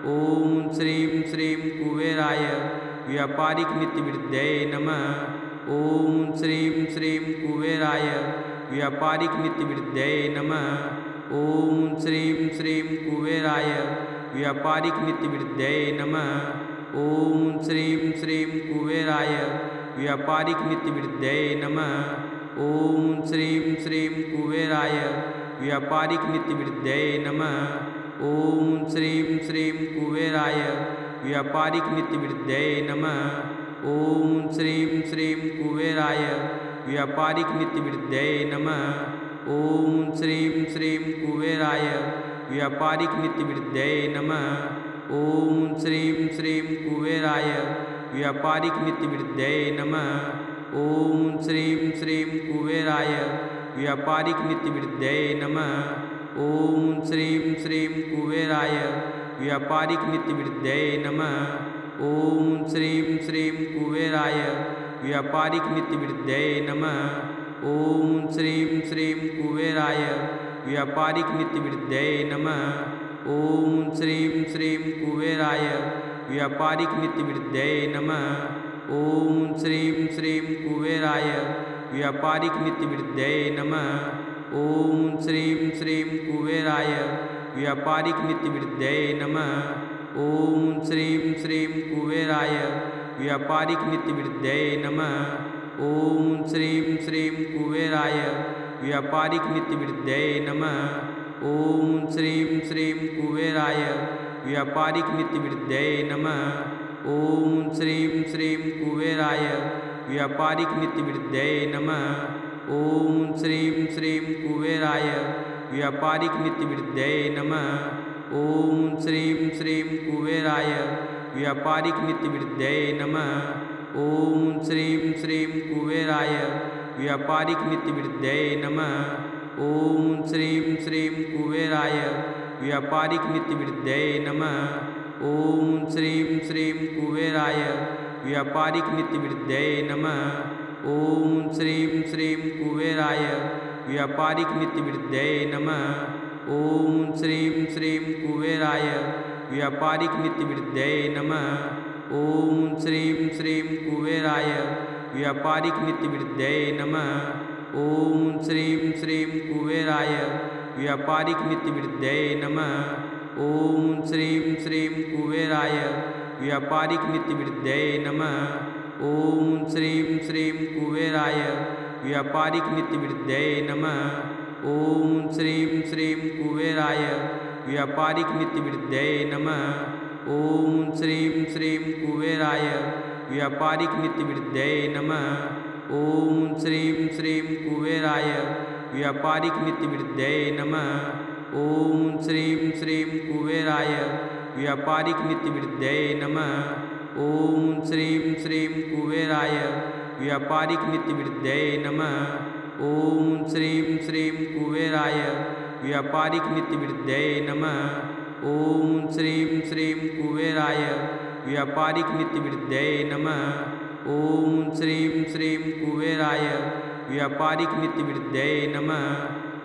Speaker 1: ओम श्रीं श्रीं कुबेराय व्यापारिक नीतिवृद्धये नमः। ओम श्रीं श्रीं कुबेराय व्यापारिक नीतिवृद्धये नमः। ओम श्रीं श्रीं कुबेराय व्यापारिक नीतिवृद्धये नमः। ओम श्रीं श्रीं कुबेराय व्यापारिक नीतिवृद्धये नमः। ओम श्रीं श्रीं कुबेराय व्यापारिक नीतिवृद्धये नमः। ओम श्रीं श्रीं कुबेराय व्यापारिक नीतिवृद्धये नमः। ओम श्रीं श्रीं कुबेराय व्यापारिक नीतिवृद्धये नमः। ओम श्रीं श्रीं कुबेराय व्यापारिक नीतिवृद्धये नमः। ओम श्रीं श्रीं कुबेराय व्यापारिक नीतिवृद्धये नमः। ओम श्रीं श्रीं कुबेराय व्यापारिक नीतिवृद्धये नमः। ओम श्रीं श्रीं कुबेराय व्यापारिक नीतिवृद्धये नमः। ओम श्रीं श्रीं कुबेराय व्यापारिक नीतिवृद्धये नमः। ओम श्रीं श्रीं कुबेराय व्यापारिक नीतिवृद्धये नमः। ओम श्रीं श्रीं कुबेराय व्यापारिक नीतिवृद्धये नमः। ओम श्रीं श्रीं कुबेराय व्यापारिक नीतिवृद्धये नमः। ओम श्रीं श्रीं कुबेराय व्यापारिक नीतिवृद्धये नमः। ओम श्रीं श्रीं कुबेराय व्यापारिक नीतिवृद्धये नमः। ओम श्रीं श्रीं कुबेराय व्यापारिक नीतिवृद्धये नमः। ओम श्रीं श्रीं कुबेराय व्यापारिक नीतिवृद्धये नमः। ओम श्रीं श्रीं कुबेराय व्यापारिक नीतिवृद्धये नमः। ओम श्रीं श्रीं कुबेराय व्यापारिक नीतिवृद्धये नमः। ओम श्रीं श्रीं कुबेराय व्यापारिक नीतिवृद्धये नमः। ओम श्रीं श्रीं कुबेराय व्यापारिक नीतिवृद्धये नमः। ओम श्रीं श्रीं कुबेराय व्यापारिक नीतिवृद्धये नमः। ओम श्रीं श्रीं कुबेराय व्यापारिक नीतिवृद्धये नमः। ओम श्रीं श्रीं कुबेराय व्यापारिक नीतिवृद्धये नमः। ओम श्रीं श्रीं कुबेराय व्यापारिक नीतिवृद्धये नमः। ओम श्रीं श्रीं कुबेराय व्यापारिक नीतिवृद्धये नमः। ओम श्रीं श्रीं कुबेराय व्यापारिक नीतिवृद्धये नमः। ओम श्रीं श्रीं कुबेराय व्यापारिक नीतिवृद्धये नमः। ओम श्रीं श्रीं कुबेराय व्यापारिक नीतिवृद्धये नमः। ओम श्रीं श्रीं कुबेराय व्यापारिक नीतिवृद्धये नमः। ओम श्रीं श्रीं कुबेराय व्यापारिक नीतिवृद्धये नमः। ओम श्रीं श्रीं कुबेराय व्यापारिक नीतिवृद्धये नमः। ओम श्रीं श्रीं कुबेराय व्यापारिक नीतिवृद्धये नमः। ओम श्रीं श्रीं कुबेराय व्यापारिक नीतिवृद्धये नमः। ओम श्रीं श्रीं कुबेराय व्यापारिक नीतिवृद्धये नमः। ओम श्रीं श्रीं कुबेराय व्यापारिक नीतिवृद्धये नमः। ओम श्रीं श्रीं कुबेराय व्यापारिक नीतिवृद्धये नमः।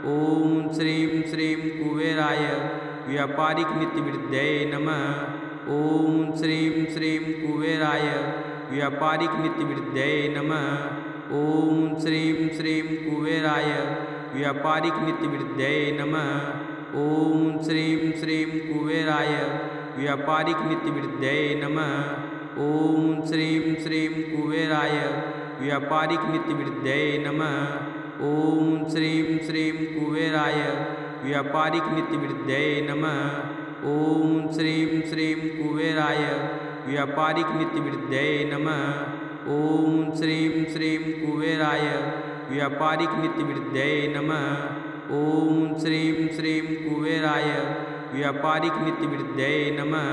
Speaker 1: ओम श्रीं श्रीं कुबेराय व्यापारिक नीतिवृद्धये नमः। ओम श्रीं श्रीं कुबेराय व्यापारिक नीतिवृद्धये नमः। ओम श्रीं श्रीं कुबेराय व्यापारिक नीतिवृद्धये नमः। ओम श्रीं श्रीं कुबेराय व्यापारिक नीतिवृद्धये नमः। ओम श्रीं श्रीं कुबेराय व्यापारिक नीतिवृद्धये नमः। ओम श्रीं श्रीं कुबेराय व्यापारिक नीतिवृद्धये नमः। ओम श्रीं श्रीं कुबेराय व्यापारिक नीतिवृद्धये नमः। ओम श्रीं श्रीं कुबेराय व्यापारिक नीतिवृद्धये नमः। ओम श्रीं श्रीं कुबेराय व्यापारिक नीतिवृद्धये नमः।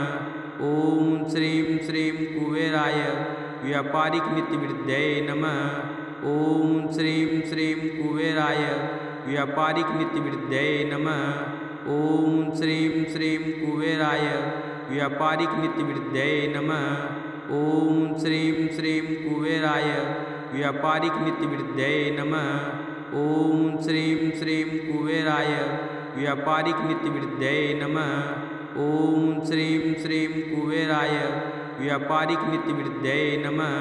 Speaker 1: ओम श्रीं श्रीं कुबेराय व्यापारिक नीतिवृद्धये नमः। ओम श्रीं श्रीं कुबेराय व्यापारिक नीतिवृद्धये नमः। ओम श्रीं श्रीं कुबेराय व्यापारिक नीतिवृद्धये नमः। ओम श्रीं श्रीं कुबेराय व्यापारिक नीतिवृद्धये नमः। ओम श्रीं श्रीं कुबेराय व्यापारिक नीतिवृद्धये नमः। ओम श्रीं श्रीं कुबेराय व्यापारिक नीतिवृद्धये नमः।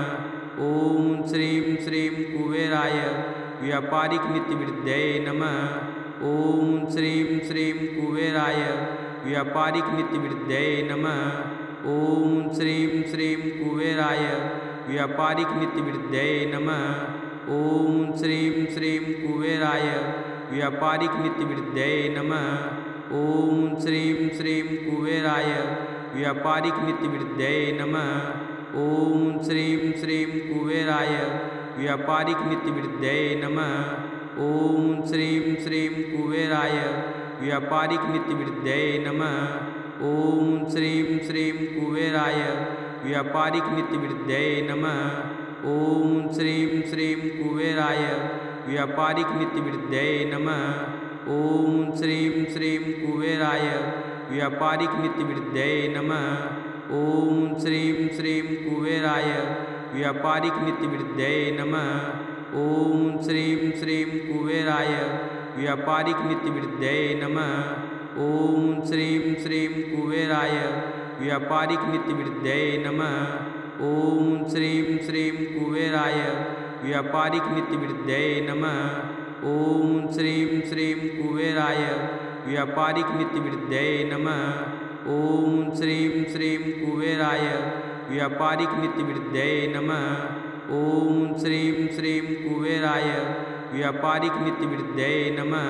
Speaker 1: ओम श्रीं श्रीं कुबेराय व्यापारिक नीतिवृद्धये नमः। ओम श्रीं श्रीं कुबेराय व्यापारिक नीतिवृद्धये नमः। ओम श्रीं श्रीं कुबेराय व्यापारिक नीतिवृद्धये नमः। ओम श्रीं श्रीं कुबेराय व्यापारिक नीतिवृद्धये नमः। ओम श्रीं श्रीं कुबेराय व्यापारिक नीतिवृद्धये नमः। ओम श्रीं श्रीं कुबेराय व्यापारिक नीतिवृद्धये नमः। ओम श्रीं श्रीं कुबेराय व्यापारिक नीतिवृद्धये नमः। ओम श्रीं श्रीं कुबेराय व्यापारिक नीतिवृद्धये नमः। ओम श्रीं श्रीं कुबेराय व्यापारिक नीतिवृद्धये नमः। ओम श्रीं श्रीं कुबेराय व्यापारिक नीतिवृद्धये नमः। ओम श्रीं श्रीं कुबेराय व्यापारिक नीतिवृद्धये नमः। ओम श्रीं श्रीं कुबेराय व्यापारिक नीतिवृद्धये नमः। ओम श्रीं श्रीं कुबेराय व्यापारिक नीतिवृद्धये नमः। ओम श्रीं श्रीं कुबेराय व्यापारिक नीतिवृद्धये नमः। ओम श्रीं श्रीं कुबेराय व्यापारिक नीतिवृद्धये नमः। ओम श्रीं श्रीं कुबेराय व्यापारिक नीतिवृद्धये नमः। ओम श्रीं श्रीं कुबेराय व्यापारिक नीतिवृद्धये नमः।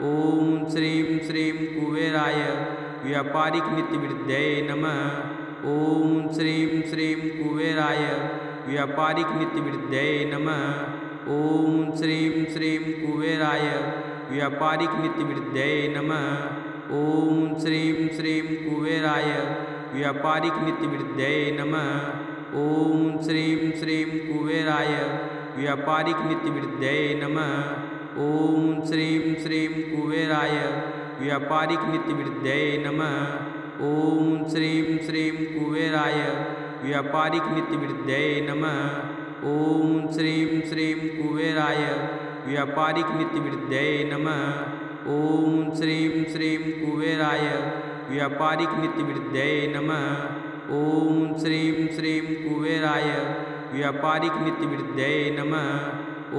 Speaker 1: ओम श्रीं श्रीं कुबेराय व्यापारिक नीतिवृद्धये नमः। ओम श्रीं श्रीं कुबेराय व्यापारिक नीतिवृद्धये नमः। ओम श्रीं श्रीं कुबेराय व्यापारिक नीतिवृद्धये नमः। ओम श्रीं श्रीं कुबेराय व्यापारिक नीतिवृद्धये नमः। ओम श्रीं श्रीं कुबेराय व्यापारिक नीतिवृद्धये नमः। ओम श्रीं श्रीं कुबेराय व्यापारिक नीतिवृद्धये नमः। ओम श्रीं श्रीं कुबेराय व्यापारिक नीतिवृद्धये नमः। ओम श्रीं श्रीं कुबेराय व्यापारिक नीतिवृद्धये नमः। ओम श्रीं श्रीं कुबेराय व्यापारिक नीतिवृद्धये नमः। ओम श्रीं श्रीं कुबेराय व्यापारिक नीतिवृद्धये नमः।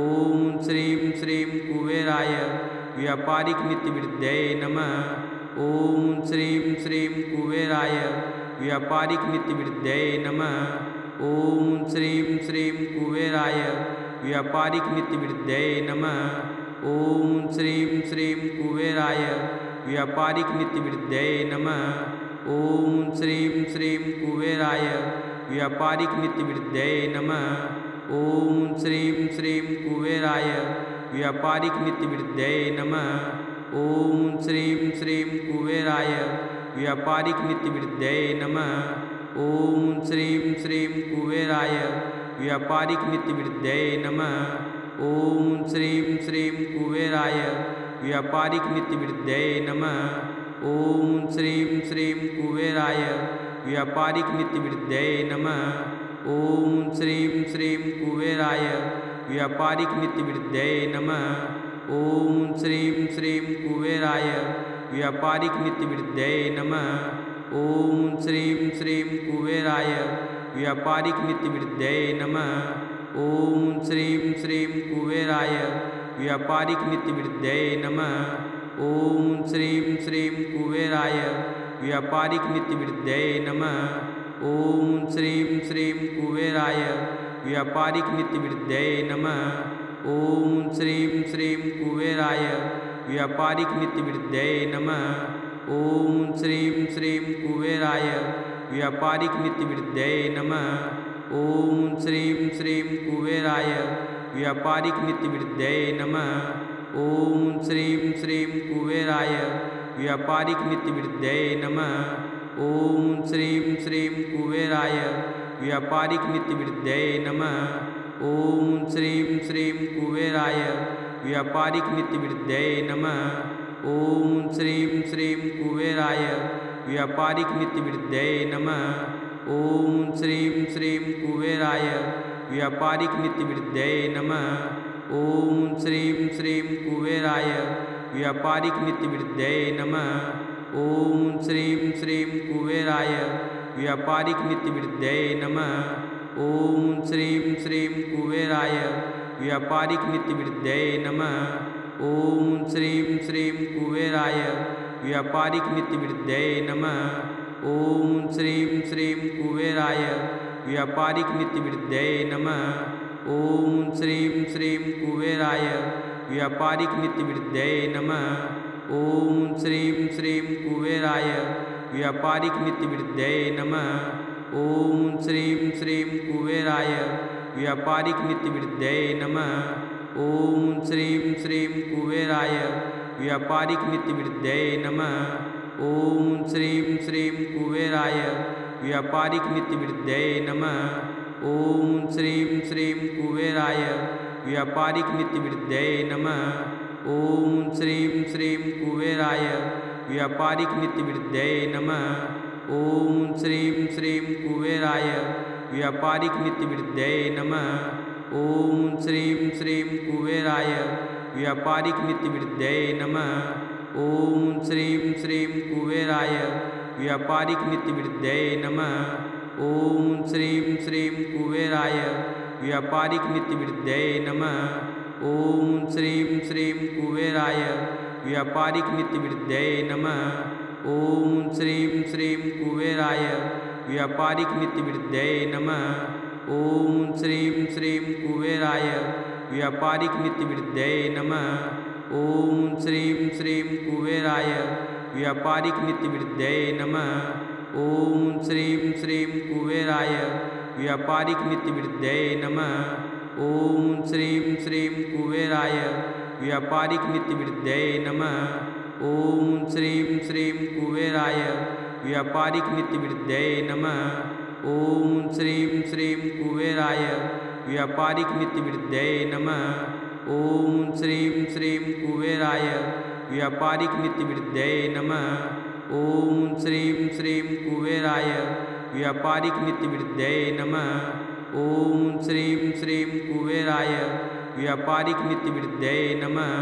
Speaker 1: ओम श्रीं श्रीं कुबेराय व्यापारिक नीतिवृद्धये नमः। ओम श्रीं श्रीं कुबेराय व्यापारिक नीतिवृद्धये नमः। ओम श्रीं श्रीं कुबेराय व्यापारिक नीतिवृद्धये नमः। ओम श्रीं श्रीं कुबेराय व्यापारिक नीतिवृद्धये नमः। ओम श्रीं श्रीं कुबेराय व्यापारिक नीतिवृद्धये नमः। ओम श्रीं श्रीं कुबेराय व्यापारिक नीतिवृद्धये नमः। ओम श्रीं श्रीं कुबेराय व्यापारिक नीतिवृद्धये नमः। ओम श्रीं श्रीं कुबेराय व्यापारिक नीतिवृद्धये नमः। ओम श्रीं श्रीं कुबेराय व्यापारिक नीतिवृद्धये नमः। ओम श्रीं श्रीं कुबेराय व्यापारिक नीतिवृद्धये नमः। ओम श्रीं श्रीं कुबेराय व्यापारिक नीतिवृद्धये नमः। ओम श्रीं श्रीं कुबेराय व्यापारिक नीतिवृद्धये नमः। ओम श्रीं श्रीं कुबेराय व्यापारिक नीतिवृद्धये नमः। ओम श्रीं श्रीं कुबेराय व्यापारिक नीतिवृद्धये नमः। ओम श्रीं श्रीं कुबेराय व्यापारिक नीतिवृद्धये नमः। ओम श्रीं श्रीं कुबेराय व्यापारिक नीतिवृद्धये नमः। ओम श्रीं श्रीं कुबेराय व्यापारिक नीतिवृद्धये नमः। ओम श्रीं श्रीं कुबेराय व्यापारिक नीतिवृद्धये नमः। ओम श्रीं श्रीं कुबेराय व्यापारिक नीतिवृद्धये नमः। ओम श्रीं श्रीं कुबेराय व्यापारिक नीतिवृद्धये नमः। ओम श्रीं श्रीं कुबेराय व्यापारिक नीतिवृद्धये नमः। ओम श्रीं श्रीं कुबेराय व्यापारिक नीतिवृद्धये नमः। ओम श्रीं श्रीं कुबेराय व्यापारिक नीतिवृद्धये नमः। ओम श्रीं श्रीं कुबेराय व्यापारिक नीतिवृद्धये नमः। ओम श्रीं श्रीं कुबेराय व्यापारिक नीतिवृद्धये नमः। ओम श्रीं श्रीं कुबेराय व्यापारिक नीतिवृद्धये नमः। ओम श्रीं श्रीं कुबेराय व्यापारिक नीतिवृद्धये नमः। ओम श्रीं श्रीं कुबेराय व्यापारिक नीतिवृद्धये नमः। ओम श्रीं श्रीं कुबेराय व्यापारिक नीतिवृद्धये नमः। ओम श्रीं श्रीं कुबेराय व्यापारिक नीतिवृद्धये नमः। ओम श्रीं श्रीं कुबेराय व्यापारिक नीतिवृद्धये नमः। ओम श्रीं श्रीं कुबेराय व्यापारिक नीतिवृद्धये नमः। ओम श्रीं श्रीं कुबेराय व्यापारिक नीतिवृद्धये नमः। ओम श्रीं श्रीं कुबेराय व्यापारिक नीतिवृद्धये नमः। ओम श्रीं श्रीं कुबेराय व्यापारिक नीतिवृद्धये नमः। ओम श्रीं श्रीं कुबेराय व्यापारिक नीतिवृद्धये नमः। ओम श्रीं श्रीं कुबेराय व्यापारिक नीतिवृद्धये नमः। ओम श्रीं श्रीं कुबेराय व्यापारिक नीतिवृद्धये नमः। ओम श्रीं श्रीं कुबेराय व्यापारिक नीतिवृद्धये नमः। ओम श्रीं श्रीं कुबेराय व्यापारिक नीतिवृद्धये नमः। ओम श्रीं श्रीं कुबेराय व्यापारिक नीतिवृद्धये नमः। ओम श्रीं श्रीं कुबेराय व्यापारिक नीतिवृद्धये नमः। ओम श्रीं श्रीं कुबेराय व्यापारिक नीतिवृद्धये नमः। ओम श्रीं श्रीं कुबेराय व्यापारिक नीतिवृद्धये नमः। ओम श्रीं श्रीं कुबेराय व्यापारिक नीतिवृद्धये नमः। ओम श्रीं श्रीं कुबेराय व्यापारिक नीतिवृद्धये नमः। ओम श्रीं श्रीं कुबेराय व्यापारिक नीतिवृद्धये नमः। ओम श्रीं श्रीं कुबेराय व्यापारिक नीतिवृद्धये नमः। ओम श्रीं श्रीं कुबेराय व्यापारिक नीतिवृद्धये नमः। ओम श्रीं श्रीं कुबेराय व्यापारिक नीतिवृद्धये नमः। ओम श्रीं श्रीं कुबेराय व्यापारिक नीतिवृद्धये नमः।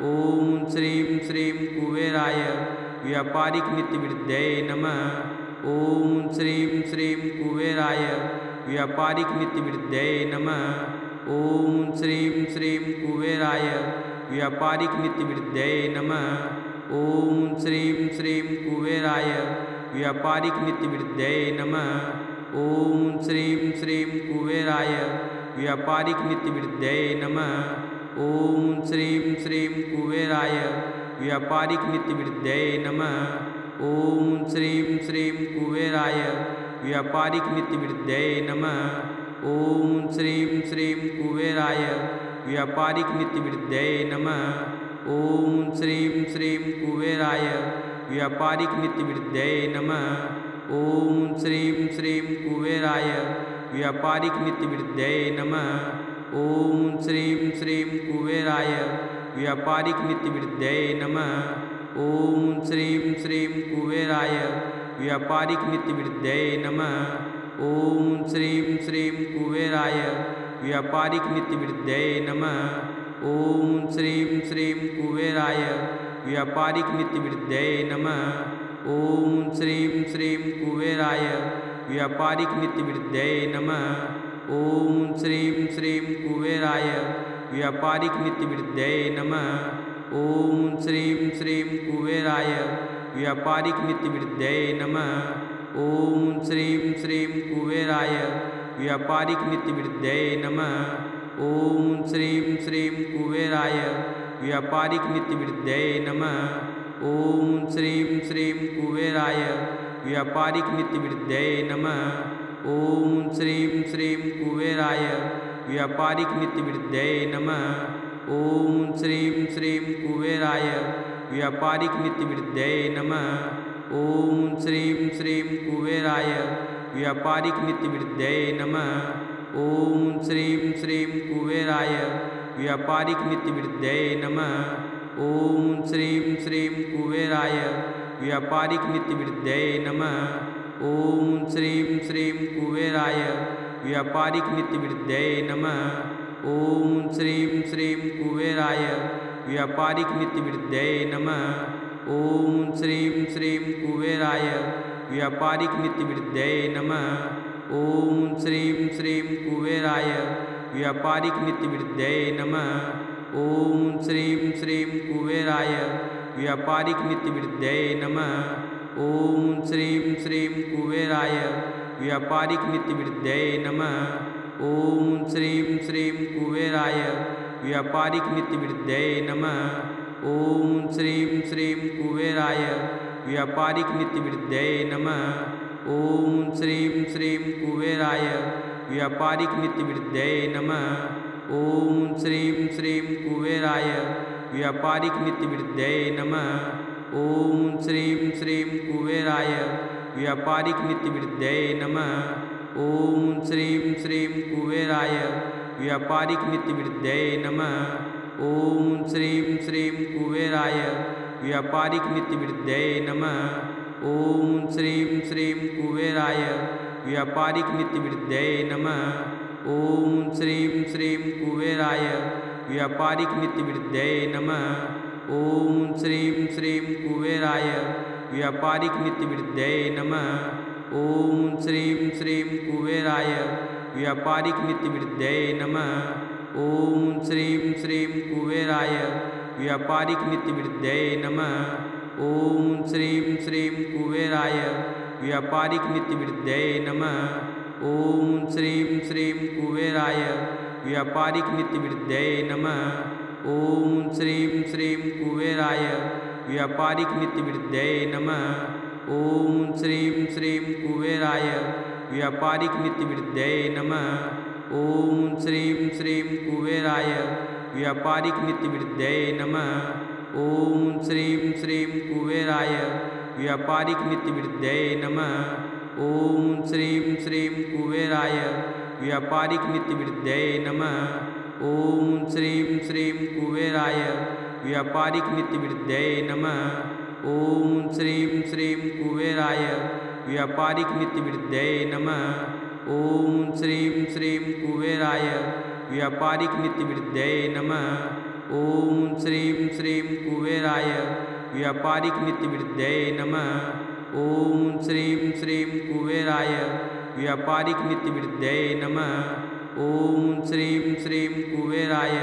Speaker 1: ओम श्रीं श्रीं कुबेराय व्यापारिक नीतिवृद्धये नमः। ओम श्रीं श्रीं कुबेराय व्यापारिक नीतिवृद्धये नमः। ओम श्रीं श्रीं कुबेराय व्यापारिक नीतिवृद्धये नमः। ओम श्रीं श्रीं कुबेराय व्यापारिक नीतिवृद्धये नमः। ओम श्रीं श्रीं कुबेराय व्यापारिक नीतिवृद्धये नमः। ओम श्रीं श्रीं कुबेराय व्यापारिक नीतिवृद्धये नमः। ओम श्रीं श्रीं कुबेराय व्यापारिक नीतिवृद्धये नमः। ओम श्रीं श्रीं कुबेराय व्यापारिक नीतिवृद्धये नमः। ओम श्रीं श्रीं कुबेराय व्यापारिक नीतिवृद्धये नमः। ओम श्रीं श्रीं कुबेराय व्यापारिक नीतिवृद्धये नमः। ओम श्रीं श्रीं कुबेराय व्यापारिक नीतिवृद्धये नमः। ओम श्रीं श्रीं कुबेराय व्यापारिक नीतिवृद्धये नमः। ओम श्रीं श्रीं कुबेराय व्यापारिक नीतिवृद्धये नमः। ओम श्रीं श्रीं कुबेराय व्यापारिक नीतिवृद्धये नमः। ओम श्रीं श्रीं कुबेराय व्यापारिक नीतिवृद्धये नमः। ओम श्रीं श्रीं कुबेराय व्यापारिक नीतिवृद्धये नमः। ओम श्रीं श्रीं कुबेराय व्यापारिक नीतिवृद्धये नमः। ओम श्रीं श्रीं कुबेराय व्यापारिक नीतिवृद्धये नमः। ओम श्रीं श्रीं कुबेराय व्यापारिक नीतिवृद्धये नमः। ओम श्रीं श्रीं कुबेराय व्यापारिक नीतिवृद्धये नमः। ओम श्रीं श्रीं कुबेराय व्यापारिक नीतिवृद्धये नमः। ओम श्रीं श्रीं कुबेराय व्यापारिक नीतिवृद्धये नमः। ओम श्रीं श्रीं कुबेराय व्यापारिक नीतिवृद्धये नमः। ओम श्रीं श्रीं कुबेराय व्यापारिक नीतिवृद्धये नमः। ओम श्रीं श्रीं कुबेराय व्यापारिक नीतिवृद्धये नमः। ओम श्रीं श्रीं कुबेराय व्यापारिक नीतिवृद्धये नमः। ओम श्रीं श्रीं कुबेराय व्यापारिक नीतिवृद्धये नमः। ओम श्रीं श्रीं कुबेराय व्यापारिक नीतिवृद्धये नमः। ओम श्रीं श्रीं कुबेराय व्यापारिक नीतिवृद्धये नमः। ओम श्रीं श्रीं कुबेराय व्यापारिक नीतिवृद्धये नमः। ओम श्रीं श्रीं कुबेराय व्यापारिक नीतिवृद्धये नमः। ओम श्रीं श्रीं कुबेराय व्यापारिक नीतिवृद्धये नमः। ओम श्रीं श्रीं कुबेराय व्यापारिक नीतिवृद्धये नमः। ओम श्रीं श्रीं कुबेराय व्यापारिक नीतिवृद्धये नमः। ओम श्रीं श्रीं कुबेराय व्यापारिक नीतिवृद्धये नमः। ओम श्रीं श्रीं कुबेराय व्यापारिक नीतिवृद्धये नमः। ओम श्रीं श्रीं कुबेराय व्यापारिक नीतिवृद्धये नमः। ओम श्रीं श्रीं कुबेराय व्यापारिक नीतिवृद्धये नमः। ओम श्रीं श्रीं कुबेराय व्यापारिक नीतिवृद्धये नमः। ओम श्रीं श्रीं कुबेराय व्यापारिक नीतिवृद्धये नमः। ओम श्रीं श्रीं कुबेराय व्यापारिक नीतिवृद्धये नमः। ओम श्रीं श्रीं कुबेराय व्यापारिक नीतिवृद्धये नमः। ओम श्रीं श्रीं कुबेराय व्यापारिक नीतिवृद्धये नमः। ओम श्रीं श्रीं कुबेराय व्यापारिक नीतिवृद्धये नमः। ओम श्रीं श्रीं कुबेराय व्यापारिक नीतिवृद्धये नमः। ओम श्रीं श्रीं कुबेराय व्यापारिक नीतिवृद्धये नमः। ओम श्रीं श्रीं कुबेराय व्यापारिक नीतिवृद्धये नमः। ओम श्रीं श्रीं कुबेराय व्यापारिक नीतिवृद्धये नमः। ओम श्रीं श्रीं कुबेराय व्यापारिक नीतिवृद्धये नमः। ओम श्रीं श्रीं कुबेराय व्यापारिक नीतिवृद्धये नमः। ओम श्रीं श्रीं कुबेराय व्यापारिक नीतिवृद्धये नमः। ओम श्रीं श्रीं कुबेराय व्यापारिक नीतिवृद्धये नमः। ओम श्रीं श्रीं कुबेराय व्यापारिक नीतिवृद्धये नमः। ओम श्रीं श्रीं कुबेराय व्यापारिक नीतिवृद्धये नमः। ओम श्रीं श्रीं कुबेराय व्यापारिक नीतिवृद्धये नमः। ओम श्रीं श्रीं कुबेराय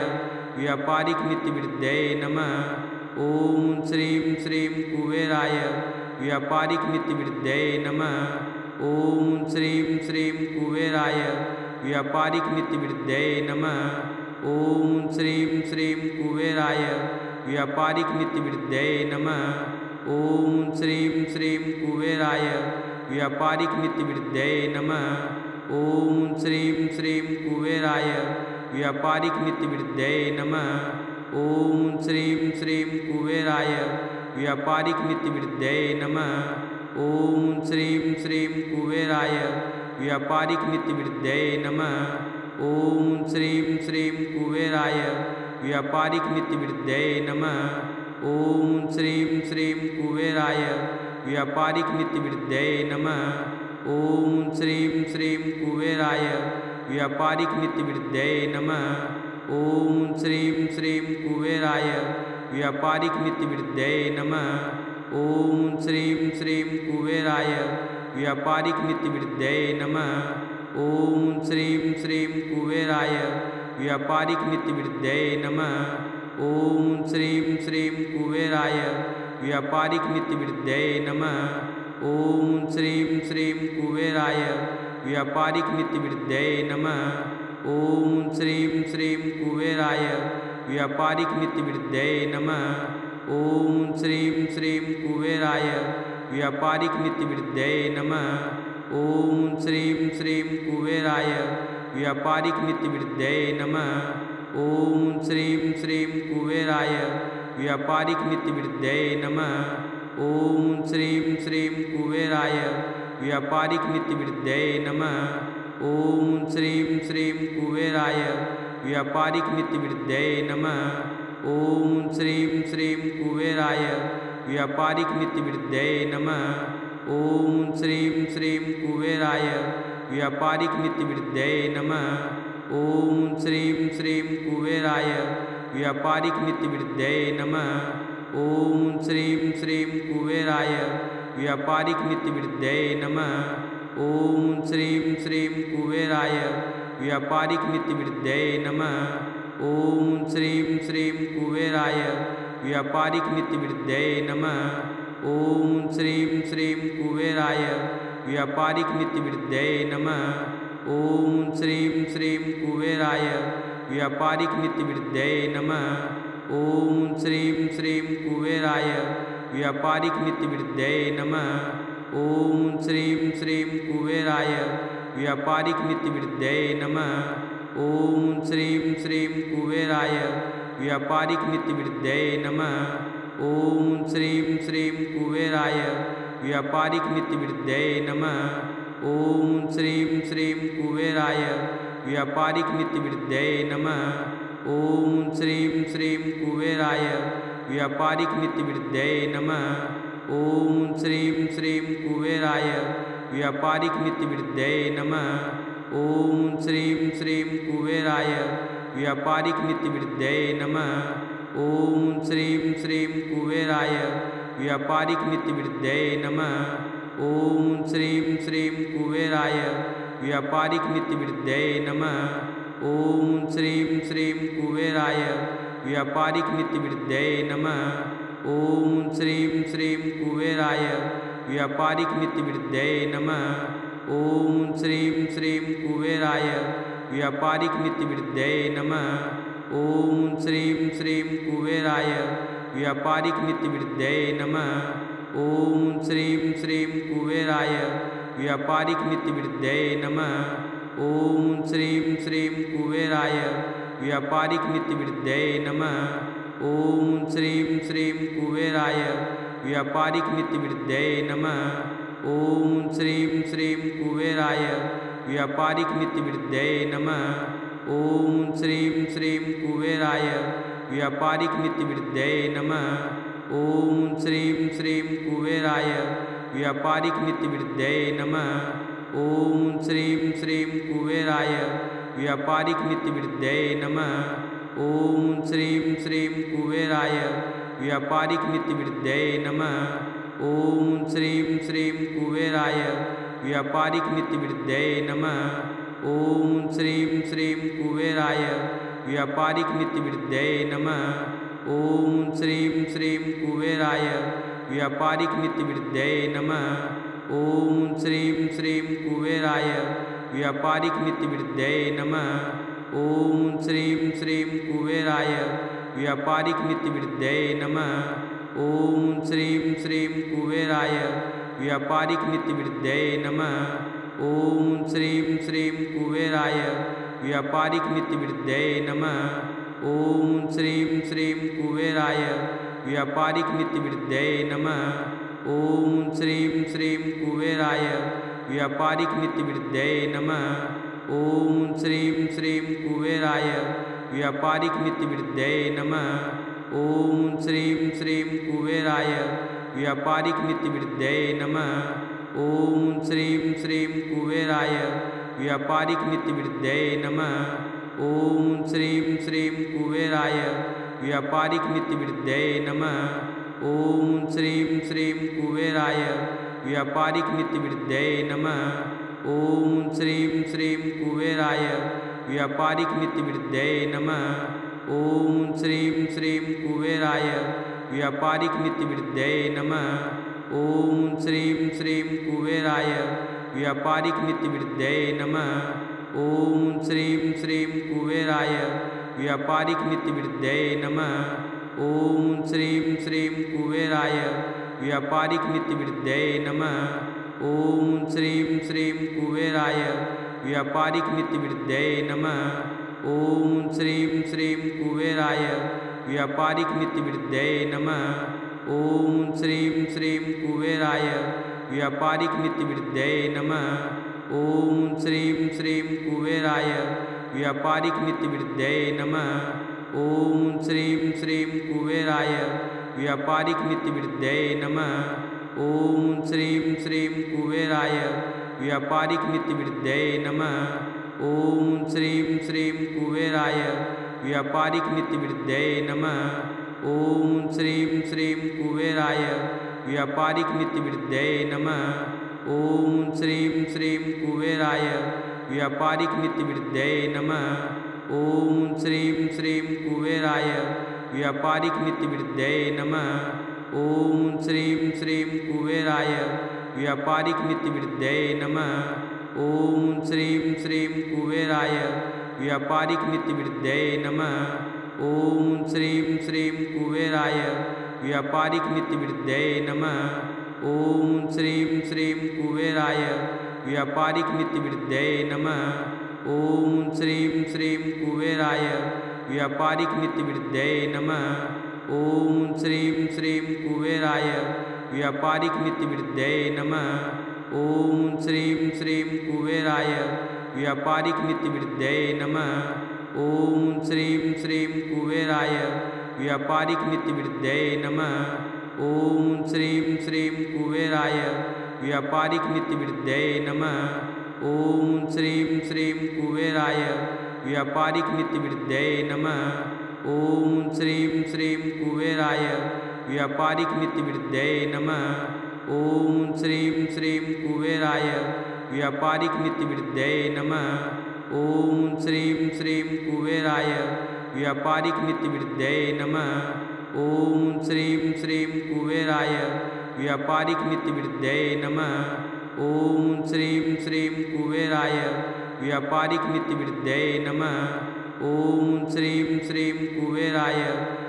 Speaker 1: व्यापारिक नीतिवृद्धये नमः। ओम श्रीं श्रीं कुबेराय व्यापारिक नीतिवृद्धये नमः। ओम श्रीं श्रीं कुबेराय व्यापारिक नीतिवृद्धये नमः। ओम श्रीं श्रीं कुबेराय व्यापारिक नीतिवृद्धये नमः। ओम श्रीं श्रीं कुबेराय व्यापारिक नीतिवृद्धये नमः। ओम श्रीं श्रीं कुबेराय व्यापारिक नीतिवृद्धये नमः। ओम श्रीं श्रीं कुबेराय व्यापारिक नीतिवृद्धये नमः। ओम श्रीं श्रीं कुबेराय व्यापारिक नीतिवृद्धये नमः। ओम श्रीं श्रीं कुबेराय व्यापारिक नीतिवृद्धये नमः। ओम श्रीं श्रीं कुबेराय व्यापारिक नीतिवृद्धये नमः। ओम श्रीं श्रीं कुबेराय व्यापारिक नीतिवृद्धये नमः। ॐ श्रीं श्रीं कुबेराय व्यापारिकनीतिवृद्धये नमः। ॐ श्रीं श्रीं कुबेराय व्यापारिकनीतिवृद्धये नमः। ॐ श्रीं श्रीं कुबेराय व्यापारिकनीतिवृद्धये नमः। ॐ श्रीं श्रीं कुबेराय व्यापारिकनीतिवृद्धये नमः। ॐ श्रीं श्रीं कुबेराय व्यापारिकनीतिवृद्धये नमः। ॐ श्रीं श्रीं कुबेराय व्यापारिकनीतिवृद्धये नमः। ॐ श्रीं श्रीं कुबेराय व्यापारिकनीतिवृद्धये नमः। ॐ श्रीं श्रीं कुबेराय व्यापारिकनीतिवृद्धये नमः। ॐ श्रीं श्रीं कुबेराय व्यापारिकनीतिवृद्धये नमः। ॐ श्रीं श्रीं कुबेराय व्यापारिकनीतिवृद्धये नमः। ॐ श्रीं श्रीं कुबेराय व्यापारिकनीतिवृद्धये नमः। ॐ श्रीं श्रीं कुबेराय व्यापारिकनीतिवृद्धये नमः। ॐ श्रीं श्रीं कुबेराय व्यापारिकनीतिवृद्धये नमः। ॐ श्रीं श्रीं कुबेराय व्यापारिकनीतिवृद्धये नमः। ॐ श्रीं श्रीं कुबेराय व्यापारिकनीतिवृद्धये नमः। ॐ श्रीं श्रीं कुबेराय व्यापारिकनीतिवृद्धये नमः। ॐ श्रीं श्रीं कुबेराय व्यापारिकनीतिवृद्धये नमः। ॐ श्रीं श्रीं कुबेराय व्यापारिकनीतिवृद्धये नमः। ॐ श्रीं श्रीं कुबेराय व्यापारिकनीतिवृद्धये नमः। ॐ श्रीं श्रीं कुबेराय व्यापारिकनीतिवृद्धये नमः। ॐ श्रीं श्रीं कुबेराय व्यापारिकनीतिवृद्धये नमः। ॐ श्रीं श्रीं कुबेराय व्यापारिकनीतिवृद्धये नमः। ॐ श्रीं श्रीं कुबेराय व्यापारिकनीतिवृद्धये नमः। ॐ श्रीं श्रीं कुबेराय व्यापारिकनीतिवृद्धये नमः। ॐ श्रीं श्रीं कुबेराय व्यापारिकनीतिवृद्धये नमः। ॐ श्रीं श्रीं कुबेराय व्यापारिकनीतिवृद्धये नमः। ॐ श्रीं श्रीं कुबेराय व्यापारिकनीतिवृद्धये नमः। ॐ श्रीं श्रीं कुबेराय व्यापारिकनीतिवृद्धये नमः। ॐ श्रीं श्रीं कुबेराय व्यापारिकनीतिवृद्धये नमः। ॐ श्रीं श्रीं कुबेराय व्यापारिकनीतिवृद्धये नमः। ॐ श्रीं श्रीं कुबेराय व्यापारिकनीतिवृद्धये नमः। ॐ श्रीं श्रीं कुबेराय व्यापारिकनीतिवृद्धये नमः। ॐ श्रीं श्रीं कुबेराय व्यापारिकनीतिवृद्धये नमः। ॐ श्रीं श्रीं कुबेराय व्यापारिकनीतिवृद्धये नमः। ॐ श्रीं श्रीं कुबेराय व्यापारिकनीतिवृद्धये नमः। ॐ श्रीं श्रीं कुबेराय व्यापारिकनीतिवृद्धये नमः। ॐ श्रीं श्रीं कुबेराय व्यापारिकनीतिवृद्धये नमः। ॐ श्रीं श्रीं कुबेराय व्यापारिकनीतिवृद्धये नमः। ॐ श्रीं श्रीं कुबेराय व्यापारिकनीतिवृद्धये नमः। ॐ श्रीं श्रीं कुबेराय व्यापारिकनीतिवृद्धये नमः। ॐ श्रीं श्रीं कुबेराय व्यापारिकनीतिवृद्धये नमः। ॐ श्रीं श्रीं कुबेराय व्यापारिकनीतिवृद्धये नमः। ॐ श्रीं श्रीं कुबेराय व्यापारिकनीतिवृद्धये नमः। ॐ श्रीं श्रीं कुबेराय व्यापारिकनीतिवृद्धये नमः। ॐ श्रीं श्रीं कुबेराय व्यापारिकनीतिवृद्धये नमः। ॐ श्रीं श्रीं कुबेराय व्यापारिकनीतिवृद्धये नमः। ॐ श्रीं श्रीं कुबेराय व्यापारिकनीतिवृद्धये नमः। ॐ श्रीं श्रीं कुबेराय व्यापारिकनीतिवृद्धये नमः। ॐ श्रीं श्रीं कुबेराय व्यापारिकनीतिवृद्धये नमः। ॐ श्रीं श्रीं कुबेराय व्यापारिकनीतिवृद्धये नमः। ॐ श्रीं श्रीं कुबेराय व्यापारिकनीतिवृद्धये नमः। ॐ श्रीं श्रीं कुबेराय व्यापारिकनीतिवृद्धये नमः। ॐ श्रीं श्रीं कुबेराय व्यापारिकनीतिवृद्धये नमः। ॐ श्रीं श्रीं कुबेराय व्यापारिकनीतिवृद्धये नमः। ॐ श्रीं श्रीं कुबेराय व्यापारिकनीतिवृद्धये नमः। ॐ श्रीं श्रीं कुबेराय व्यापारिकनीतिवृद्धये नमः। ॐ श्रीं श्रीं कुबेराय व्यापारिकनीतिवृद्धये नमः। ॐ श्रीं श्रीं कुबेराय व्यापारिकनीतिवृद्धये नमः। ॐ श्रीं श्रीं कुबेराय व्यापारिकनीतिवृद्धये नमः। ॐ श्रीं श्रीं कुबेराय व्यापारिकनीतिवृद्धये नमः। ॐ श्रीं श्रीं कुबेराय व्यापारिकनीतिवृद्धये नमः। ॐ श्रीं श्रीं कुबेराय व्यापारिकनीतिवृद्धये नमः। ॐ श्रीं श्रीं कुबेराय व्यापारिकनीतिवृद्धये नमः। ॐ श्रीं श्रीं कुबेराय व्यापारिकनीतिवृद्धये नमः। ॐ श्रीं श्रीं कुबेराय व्यापारिकनीतिवृद्धये नमः। ॐ श्रीं श्रीं कुबेराय व्यापारिकनीतिवृद्धये नमः। ॐ श्रीं श्रीं कुबेराय व्यापारिकनीतिवृद्धये नमः। ॐ श्रीं श्रीं कुबेराय व्यापारिकनीतिवृद्धये नमः। ॐ श्रीं श्रीं कुबेराय व्यापारिकनीतिवृद्धये नमः। ॐ श्रीं श्रीं कुबेराय व्यापारिकनीतिवृद्धये नमः। ॐ श्रीं श्रीं कुबेराय व्यापारिकनीतिवृद्धये नमः। ॐ श्रीं श्रीं कुबेराय व्यापारिकनीतिवृद्धये नमः। ॐ श्रीं श्रीं कुबेराय व्यापारिकनीतिवृद्धये नमः। ॐ श्रीं श्रीं कुबेराय व्यापारिकनीतिवृद्धये नमः। ॐ श्रीं श्रीं कुबेराय व्यापारिकनीतिवृद्धये नमः। ॐ श्रीं श्रीं कुबेराय व्यापारिकनीतिवृद्धये नमः। ॐ श्रीं श्रीं कुबेराय व्यापारिकनीतिवृद्धये नमः। ॐ श्रीं श्रीं कुबेराय व्यापारिकनीतिवृद्धये नमः। ॐ श्रीं श्रीं कुबेराय व्यापारिकनीतिवृद्धये नमः। ॐ श्रीं श्रीं कुबेराय व्यापारिकनीतिवृद्धये नमः। ॐ श्रीं श्रीं कुबेराय व्यापारिकनीतिवृद्धये नमः। ॐ श्रीं श्रीं कुबेराय व्यापारिकनीतिवृद्धये नमः। ॐ श्रीं श्रीं कुबेराय व्यापारिकनीतिवृद्धये नमः। ॐ श्रीं श्रीं कुबेराय व्यापारिकनीतिवृद्धये नमः। ॐ श्रीं श्रीं कुबेराय व्यापारिकनीतिवृद्धये नमः। ॐ श्रीं श्रीं कुबेराय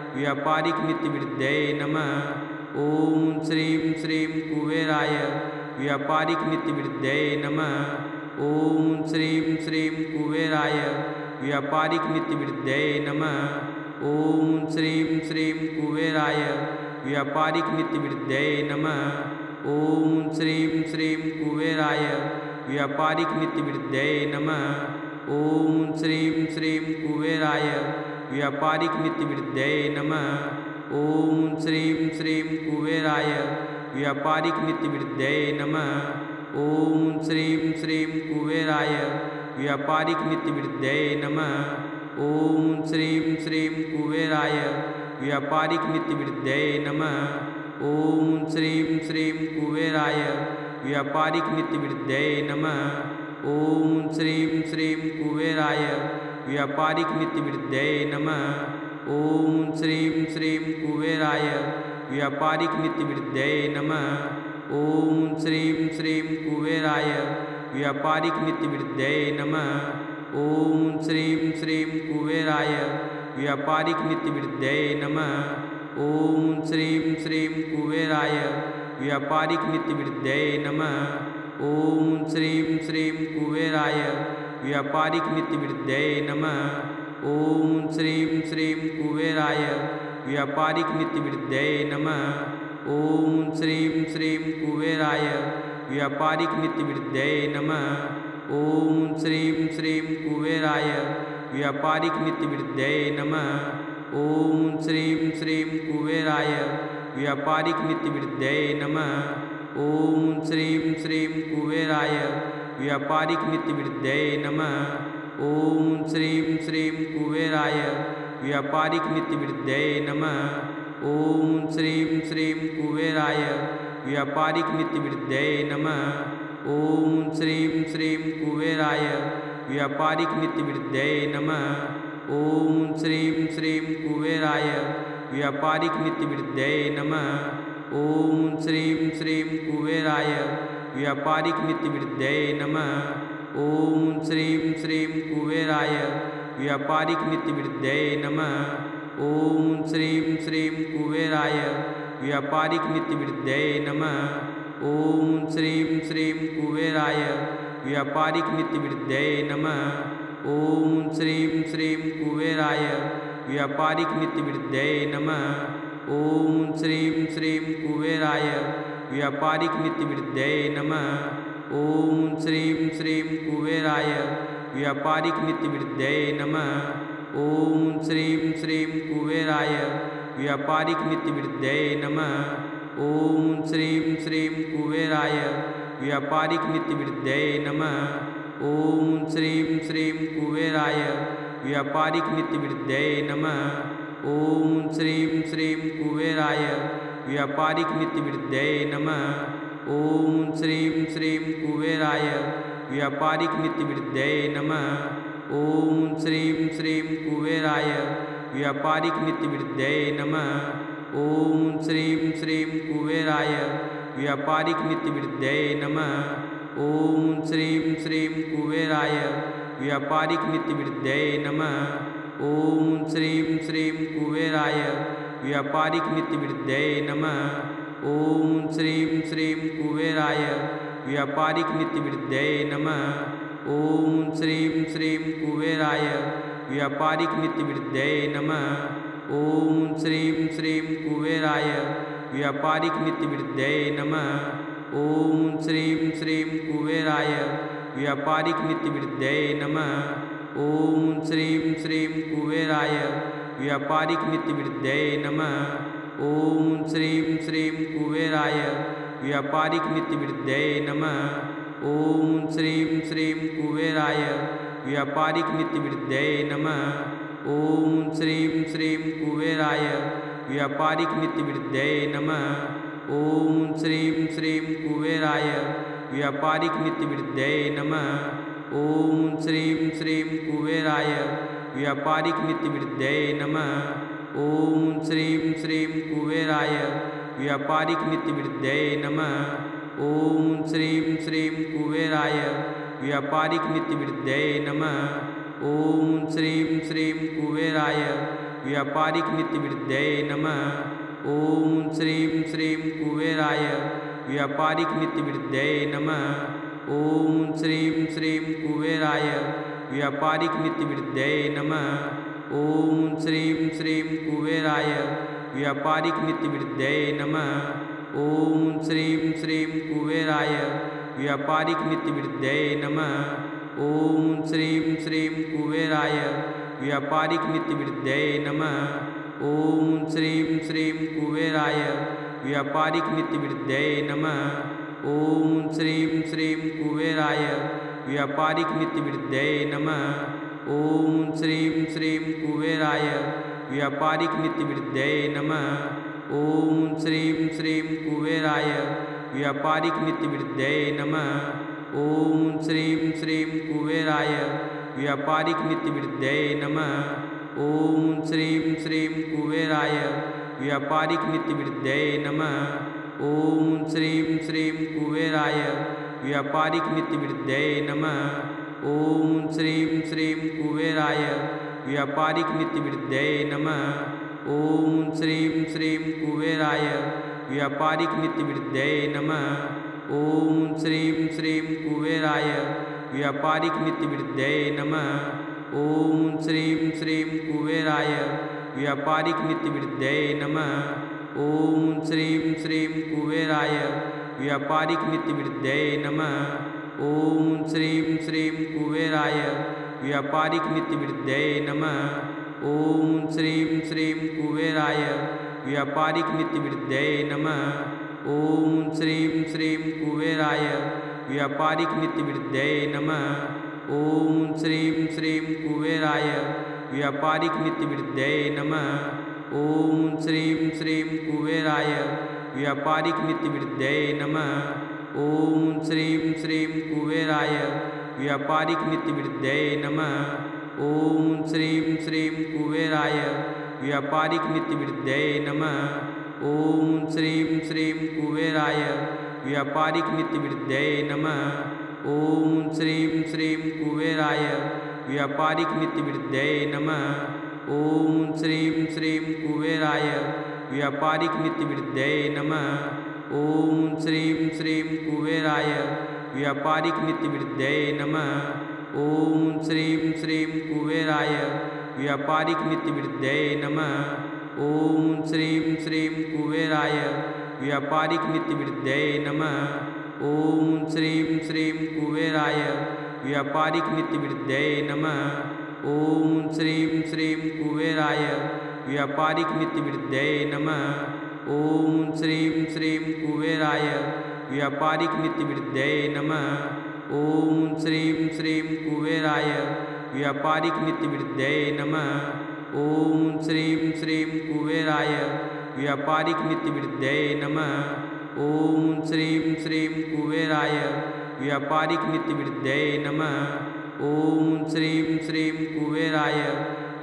Speaker 1: व्यापारिकनीतिवृद्धये नमः। ॐ श्रीं श्रीं कुबेराय व्यापारिकनीतिवृद्धये नमः। ॐ श्रीं श्रीं कुबेराय व्यापारिकनीतिवृद्धये नमः। ॐ श्रीं श्रीं कुबेराय व्यापारिकनीतिवृद्धये नमः। ॐ श्रीं श्रीं कुबेराय व्यापारिकनीतिवृद्धये नमः। ॐ श्रीं श्रीं कुबेराय व्यापारिकनीतिवृद्धये नमः। ॐ श्रीं श्रीं कुबेराय व्यापारिकनीतिवृद्धये नमः। ॐ श्रीं श्रीं कुबेराय व्यापारिकनीतिवृद्धये नमः। ॐ श्रीं श्रीं कुबेराय व्यापारिकनीतिवृद्धये नमः। ॐ श्रीं श्रीं कुबेराय व्यापारिकनीतिवृद्धये नमः। ॐ श्रीं श्रीं कुबेराय व्यापारिकनीतिवृद्धये नमः। ॐ श्रीं श्रीं कुबेराय व्यापारिकनीतिवृद्धये नमः। ॐ श्रीं श्रीं कुबेराय व्यापारिकनीतिवृद्धये नमः। ॐ श्रीं श्रीं कुबेराय व्यापारिकनीतिवृद्धये नमः। ॐ श्रीं श्रीं कुबेराय व्यापारिकनीतिवृद्धये नमः। ॐ श्रीं श्रीं कुबेराय व्यापारिकनीतिवृद्धये नमः। ॐ श्रीं श्रीं कुबेराय व्यापारिकनीतिवृद्धये नमः। ॐ श्रीं श्रीं कुबेराय व्यापारिकनीतिवृद्धये नमः। ॐ श्रीं श्रीं कुबेराय व्यापारिकनीतिवृद्धये नमः। ॐ श्रीं श्रीं कुबेराय व्यापारिकनीतिवृद्धये नमः। ॐ श्रीं श्रीं कुबेराय व्यापारिकनीतिवृद्धये नमः। ओम श्रीं श्रीं कुबेराय व्यापारिक नीतिवृद्धये नमः। ओम श्रीं श्रीं कुबेराय व्यापारिक नीतिवृद्धये नमः। ओम श्रीं श्रीं कुबेराय व्यापारिक नीतिवृद्धये नमः। ओम श्रीं श्रीं कुबेराय व्यापारिक नीतिवृद्धये नमः। ओम श्रीं श्रीं कुबेराय व्यापारिक नीतिवृद्धये नमः। ओम श्रीं श्रीं कुबेराय व्यापारिक नीतिवृद्धये नमः। ओम श्रीं श्रीं कुबेराय व्यापारिक नीतिवृद्धये नमः। ओम श्रीं श्रीं कुबेराय व्यापारिक नीतिवृद्धये नमः। ओम श्रीं श्रीं कुबेराय व्यापारिक नीतिवृद्धये नमः। ओम श्रीं श्रीं कुबेराय व्यापारिक नीतिवृद्धये नमः। ओम श्रीं श्रीं कुबेराय व्यापारिक नीतिवृद्धये नमः। ओम श्रीं श्रीं कुबेराय व्यापारिक नीतिवृद्धये नमः। ओम श्रीं श्रीं कुबेराय व्यापारिक नीतिवृद्धये नमः। ओम श्रीं श्रीं कुबेराय व्यापारिक नीतिवृद्धये नमः। ओम श्रीं श्रीं कुबेराय व्यापारिक नीतिवृद्धये नमः। ओम श्रीं श्रीं कुबेराय व्यापारिक नीतिवृद्धये नमः। ओम श्रीं श्रीं कुबेराय व्यापारिक नीतिवृद्धये नमः। ओम श्रीं श्रीं कुबेराय व्यापारिक नीतिवृद्धये नमः। ओम श्रीं श्रीं कुबेराय व्यापारिक नीतिवृद्धये नमः। ओम श्रीं श्रीं कुबेराय व्यापारिक नीतिवृद्धये नमः। ओम श्रीं श्रीं कुबेराय व्यापारिक नीतिवृद्धये नमः। ओम श्रीं श्रीं कुबेराय व्यापारिक नीतिवृद्धये नमः। ओम श्रीं श्रीं कुबेराय व्यापारिक नीतिवृद्धये नमः। ओम श्रीं श्रीं कुबेराय व्यापारिक नीतिवृद्धये नमः। ओम श्रीं श्रीं कुबेराय व्यापारिक नीतिवृद्धये नमः। ओम श्रीं श्रीं कुबेराय व्यापारिक नीतिवृद्धये नमः। ओम श्रीं श्रीं कुबेराय व्यापारिक नीतिवृद्धये नमः। ओम श्रीं श्रीं कुबेराय व्यापारिक नीतिवृद्धये नमः। ओम श्रीं श्रीं कुबेराय व्यापारिक नीतिवृद्धये नमः। ओम श्रीं श्रीं कुबेराय व्यापारिक नीतिवृद्धये नमः। ओम श्रीं श्रीं कुबेराय व्यापारिक नीतिवृद्धये नमः। ओम श्रीं श्रीं कुबेराय व्यापारिक नीतिवृद्धये नमः। ओम श्रीं श्रीं कुबेराय व्यापारिक नीतिवृद्धये नमः। ओम श्रीं श्रीं कुबेराय व्यापारिक नीतिवृद्धये नमः। ओम श्रीं श्रीं कुबेराय व्यापारिक नीतिवृद्धये नमः। ओम श्रीं श्रीं कुबेराय व्यापारिक नीतिवृद्धये नमः। ओम श्रीं श्रीं कुबेराय व्यापारिक नीतिवृद्धये नमः। ओम श्रीं श्रीं कुबेराय व्यापारिक नीतिवृद्धये नमः। ओम श्रीं श्रीं कुबेराय व्यापारिक नीतिवृद्धये नमः। ओम श्रीं श्रीं कुबेराय व्यापारिक नीतिवृद्धये नमः। ओम श्रीं श्रीं कुबेराय व्यापारिक नीतिवृद्धये नमः। ओम श्रीं श्रीं कुबेराय व्यापारिक नीतिवृद्धये नमः। ओम श्रीं श्रीं कुबेराय व्यापारिक नीतिवृद्धये नमः। ओम श्रीं श्रीं कुबेराय व्यापारिक नीतिवृद्धये नमः। ओम श्रीं श्रीं कुबेराय व्यापारिक नीतिवृद्धये नमः। ओम श्रीं श्रीं कुबेराय व्यापारिक नीतिवृद्धये नमः। ओम श्रीं श्रीं कुबेराय व्यापारिक नीतिवृद्धये नमः। ओम श्रीं श्रीं कुबेराय व्यापारिक नीतिवृद्धये नमः। ओम श्रीं श्रीं कुबेराय व्यापारिक नीतिवृद्धये नमः। ओम श्रीं श्रीं कुबेराय व्यापारिक नीतिवृद्धये नमः। ओम श्रीं श्रीं कुबेराय व्यापारिक नीतिवृद्धये नमः। ओम श्रीं श्रीं कुबेराय व्यापारिक नीतिवृद्धये नमः। ओम श्रीं श्रीं कुबेराय व्यापारिक नीतिवृद्धये नमः। ओम श्रीं श्रीं कुबेराय व्यापारिकनीतिवृद्धये नमः। ओम श्रीं श्रीं कुबेराय व्यापारिकनीतिवृद्धये नमः। ओम श्रीं श्रीं कुबेराय व्यापारिकनीतिवृद्धये नमः। ओम श्रीं श्रीं कुबेराय व्यापारिकनीतिवृद्धये नमः। ओम श्रीं श्रीं कुबेराय व्यापारिकनीतिवृद्धये नमः। ओम श्रीं श्रीं कुबेराय व्यापारिकनीतिवृद्धये नमः। ओम श्रीं श्रीं कुबेराय व्यापारिकनीतिवृद्धये नमः। ओम श्रीं श्रीं कुबेराय व्यापारिकनीतिवृद्धये नमः। ओम श्रीं श्रीं कुबेराय व्यापारिकनीतिवृद्धये नमः। ओम श्रीं श्रीं कुबेराय व्यापारिकनीतिवृद्धये नमः। ओम श्रीं श्रीं कुबेराय व्यापारिकनीतिवृद्धये नमः। ओम श्रीं श्रीं कुबेराय व्यापारिकनीतिवृद्धये नमः। ओम श्रीं श्रीं कुबेराय व्यापारिकनीतिवृद्धये नमः। ओम श्रीं श्रीं कुबेराय व्यापारिकनीतिवृद्धये नमः। ओम श्रीं श्रीं कुबेराय व्यापारिकनीतिवृद्धये नमः। ओम श्रीं श्रीं कुबेराय व्यापारिकनीतिवृद्धये नमः। ओम श्रीं श्रीं कुबेराय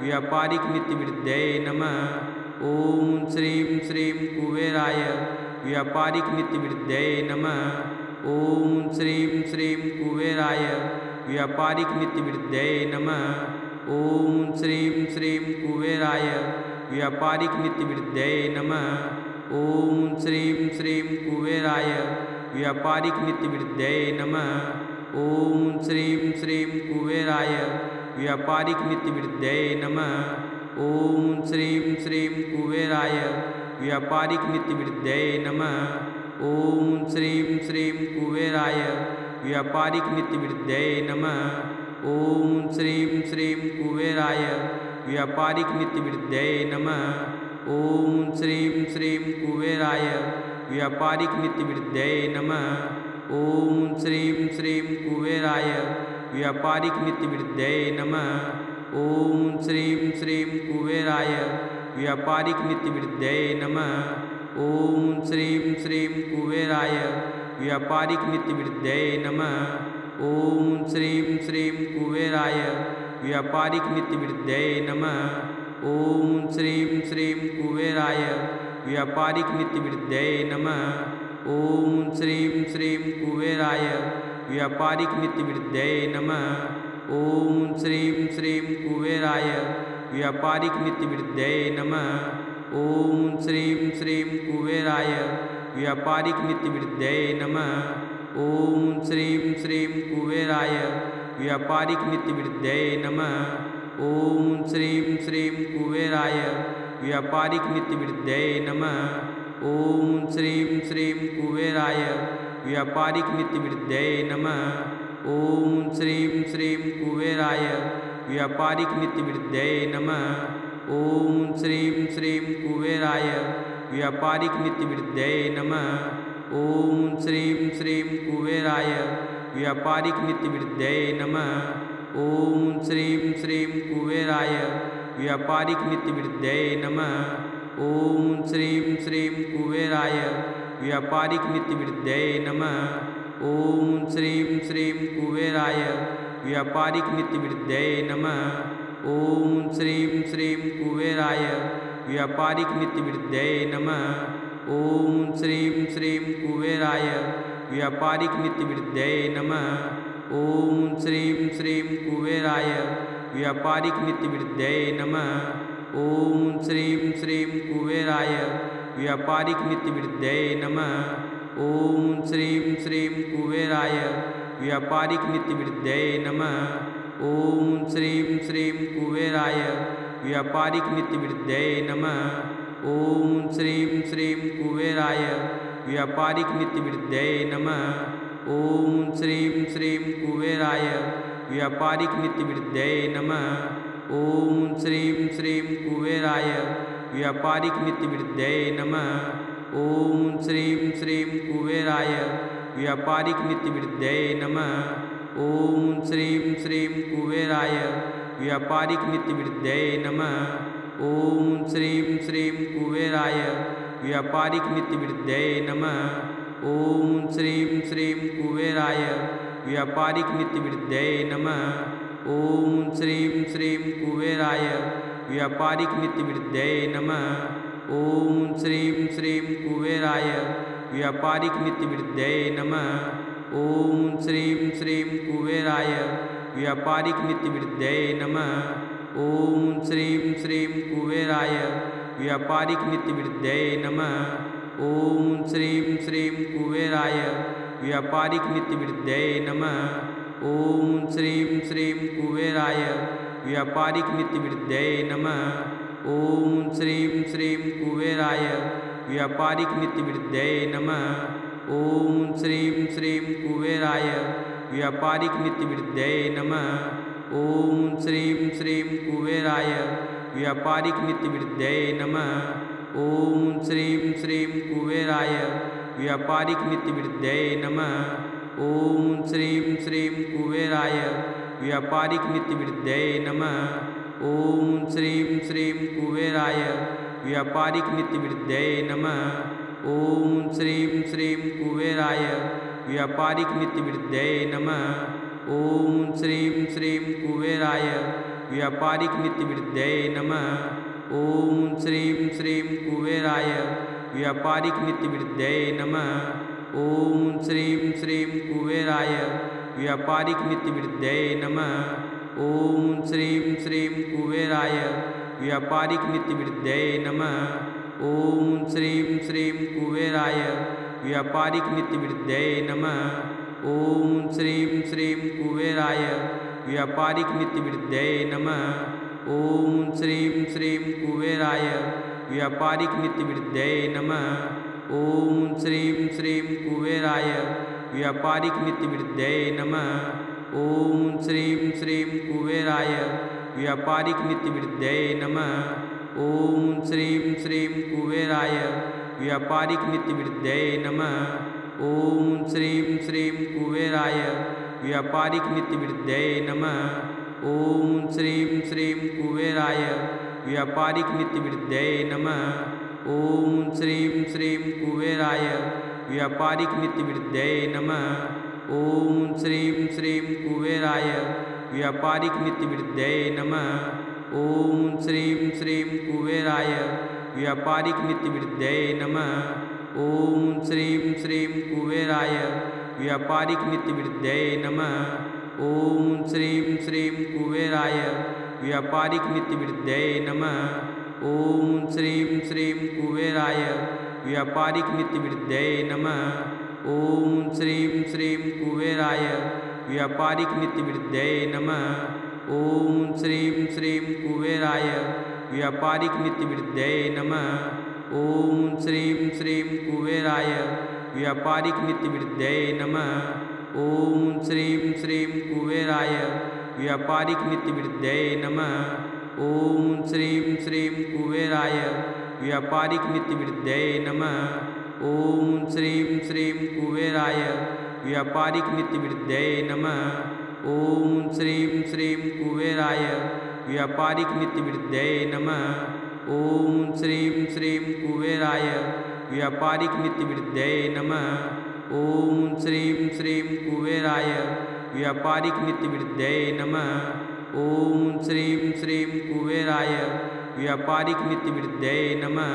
Speaker 1: व्यापारिकनीतिवृद्धये नमः। ओम श्रीं श्रीं कुबेराय व्यापारिकनीतिवृद्धये नमः। ओम श्रीं श्रीं कुबेराय व्यापारिकनीतिवृद्धये नमः। ओम श्रीं श्रीं कुबेराय व्यापारिकनीतिवृद्धये नमः। ओम श्रीं श्रीं कुबेराय व्यापारिकनीतिवृद्धये नमः। ओम श्रीं श्रीं कुबेराय व्यापारिकनीतिवृद्धये नमः। ओम श्रीं श्रीं कुबेराय व्यापारिकनीतिवृद्धये नमः। ओम श्रीं श्रीं कुबेराय व्यापारिकनीतिवृद्धये नमः। ओम श्रीं श्रीं कुबेराय व्यापारिकनीतिवृद्धये नमः। ओम श्रीं श्रीं कुबेराय व्यापारिकनीतिवृद्धये नमः। ओम श्रीं श्रीं कुबेराय व्यापारिकनीतिवृद्धये नमः। ओम श्रीं श्रीं कुबेराय व्यापारिकनीतिवृद्धये नमः। ओम श्रीं श्रीं कुबेराय व्यापारिकनीतिवृद्धये नमः। ओम श्रीं श्रीं कुबेराय व्यापारिकनीतिवृद्धये नमः। ओम श्रीं श्रीं कुबेराय व्यापारिकनीतिवृद्धये नमः। ओम श्रीं श्रीं कुबेराय व्यापारिकनीतिवृद्धये नमः। ओम श्रीं श्रीं कुबेराय व्यापारिकनीतिवृद्धये नमः। ओम श्रीं श्रीं कुबेराय व्यापारिकनीतिवृद्धये नमः। ओम श्रीं श्रीं कुबेराय व्यापारिकनीतिवृद्धये नमः। ओम श्रीं श्रीं कुबेराय व्यापारिकनीतिवृद्धये नमः। ओम श्रीं श्रीं कुबेराय व्यापारिकनीतिवृद्धये नमः। ओम श्रीं श्रीं कुबेराय व्यापारिकनीतिवृद्धये नमः। ओम श्रीं श्रीं कुबेराय व्यापारिकनीतिवृद्धये नमः। ओम श्रीं श्रीं कुबेराय व्यापारिकनीतिवृद्धये नमः। ओम श्रीं श्रीं कुबेराय व्यापारिकनीतिवृद्धये नमः। ओम श्रीं श्रीं कुबेराय व्यापारिकनीतिवृद्धये नमः। ओम श्रीं श्रीं कुबेराय व्यापारिकनीतिवृद्धये नमः। ओम श्रीं श्रीं कुबेराय व्यापारिकनीतिवृद्धये नमः। ओम श्रीं श्रीं कुबेराय व्यापारिकनीतिवृद्धये नमः। ओम श्रीं श्रीं कुबेराय व्यापारिकनीतिवृद्धये नमः। ओम श्रीं श्रीं कुबेराय व्यापारिकनीतिवृद्धये नमः। ओम श्रीं श्रीं कुबेराय व्यापारिकनीतिवृद्धये नमः। ओम श्रीं श्रीं कुबेराय व्यापारिकनीतिवृद्धये नमः। ओम श्रीं श्रीं कुबेराय व्यापारिकनीतिवृद्धये नमः। ओम श्रीं श्रीं कुबेराय व्यापारिकनीतिवृद्धये नमः। ओम श्रीं श्रीं कुबेराय व्यापारिकनीतिवृद्धये नमः। ओम श्रीं श्रीं कुबेराय व्यापारिकनीतिवृद्धये नमः। ओम श्रीं श्रीं कुबेराय व्यापारिक नीतिवृद्धये नमः। ओम श्रीं श्रीं कुबेराय व्यापारिक नीतिवृद्धये नमः। ओम श्रीं श्रीं कुबेराय व्यापारिक नीतिवृद्धये नमः। ओम श्रीं श्रीं कुबेराय व्यापारिक नीतिवृद्धये नमः। ओम श्रीं श्रीं कुबेराय व्यापारिक नीतिवृद्धये नमः। ओम श्रीं श्रीं कुबेराय व्यापारिक नीतिवृद्धये नमः। ओम श्रीं श्रीं कुबेराय व्यापारिक नीतिवृद्धये नमः। ओम श्रीं श्रीं कुबेराय व्यापारिक नीतिवृद्धये नमः। ओम श्रीं श्रीं कुबेराय व्यापारिक नीतिवृद्धये नमः। ओम श्रीं श्रीं कुबेराय व्यापारिक नीतिवृद्धये नमः। ओम श्रीं श्रीं कुबेराय व्यापारिक नीतिवृद्धये नमः। ओम श्रीं श्रीं कुबेराय व्यापारिक नीतिवृद्धये नमः। ओम श्रीं श्रीं कुबेराय व्यापारिक नीतिवृद्धये नमः। ओम श्रीं श्रीं कुबेराय व्यापारिक नीतिवृद्धये नमः। ओम श्रीं श्रीं कुबेराय व्यापारिक नीतिवृद्धये नमः। ओम श्रीं श्रीं कुबेराय व्यापारिक नीतिवृद्धये नमः। ओम श्रीं श्रीं कुबेराय व्यापारिक नीतिवृद्धये नमः। ओम श्रीं श्रीं कुबेराय व्यापारिक नीतिवृद्धये नमः। ओम श्रीं श्रीं कुबेराय व्यापारिक नीतिवृद्धये नमः। ओम श्रीं श्रीं कुबेराय व्यापारिक नीतिवृद्धये नमः। ओम श्रीं श्रीं कुबेराय व्यापारिक नीतिवृद्धये नमः। ओम श्रीं श्रीं कुबेराय व्यापारिक नीतिवृद्धये नमः। ओम श्रीं श्रीं कुबेराय व्यापारिक नीतिवृद्धये नमः। ओम श्रीं श्रीं कुबेराय व्यापारिक नीतिवृद्धये नमः। ओम श्रीं श्रीं कुबेराय व्यापारिक नीतिवृद्धये नमः। ओम श्रीं श्रीं कुबेराय व्यापारिक नीतिवृद्धये नमः। ओम श्रीं श्रीं कुबेराय व्यापारिक नीतिवृद्धये नमः। ओम श्रीं श्रीं कुबेराय व्यापारिक नीतिवृद्धये नमः। ओम श्रीं श्रीं कुबेराय व्यापारिक नीतिवृद्धये नमः। ओम श्रीं श्रीं कुबेराय व्यापारिक नीतिवृद्धये नमः। ओम श्रीं श्रीं कुबेराय व्यापारिक नीतिवृद्धये नमः। ओम श्रीं श्रीं कुबेराय व्यापारिक नीतिवृद्धये नमः। ओम श्रीं श्रीं कुबेराय व्यापारिक नीतिवृद्धये नमः। ओम श्रीं श्रीं कुबेराय व्यापारिक नीतिवृद्धये नमः। ओम श्रीं श्रीं कुबेराय व्यापारिक नीतिवृद्धये नमः। ओम श्रीं श्रीं कुबेराय व्यापारिक नीतिवृद्धये नमः। ओम श्रीं श्रीं कुबेराय व्यापारिक नीतिवृद्धये नमः। ओम श्रीं श्रीं कुबेराय व्यापारिक नीतिवृद्धये नमः। ओम श्रीं श्रीं कुबेराय व्यापारिक नीतिवृद्धये नमः। ओम श्रीं श्रीं कुबेराय व्यापारिक नीतिवृद्धये नमः। ओम श्रीं श्रीं कुबेराय व्यापारिक नीतिवृद्धये नमः। ओम श्रीं श्रीं कुबेराय व्यापारिक नीतिवृद्धये नमः। ओम श्रीं श्रीं कुबेराय व्यापारिक नीतिवृद्धये नमः। ओम श्रीं श्रीं कुबेराय व्यापारिक नीतिवृद्धये नमः।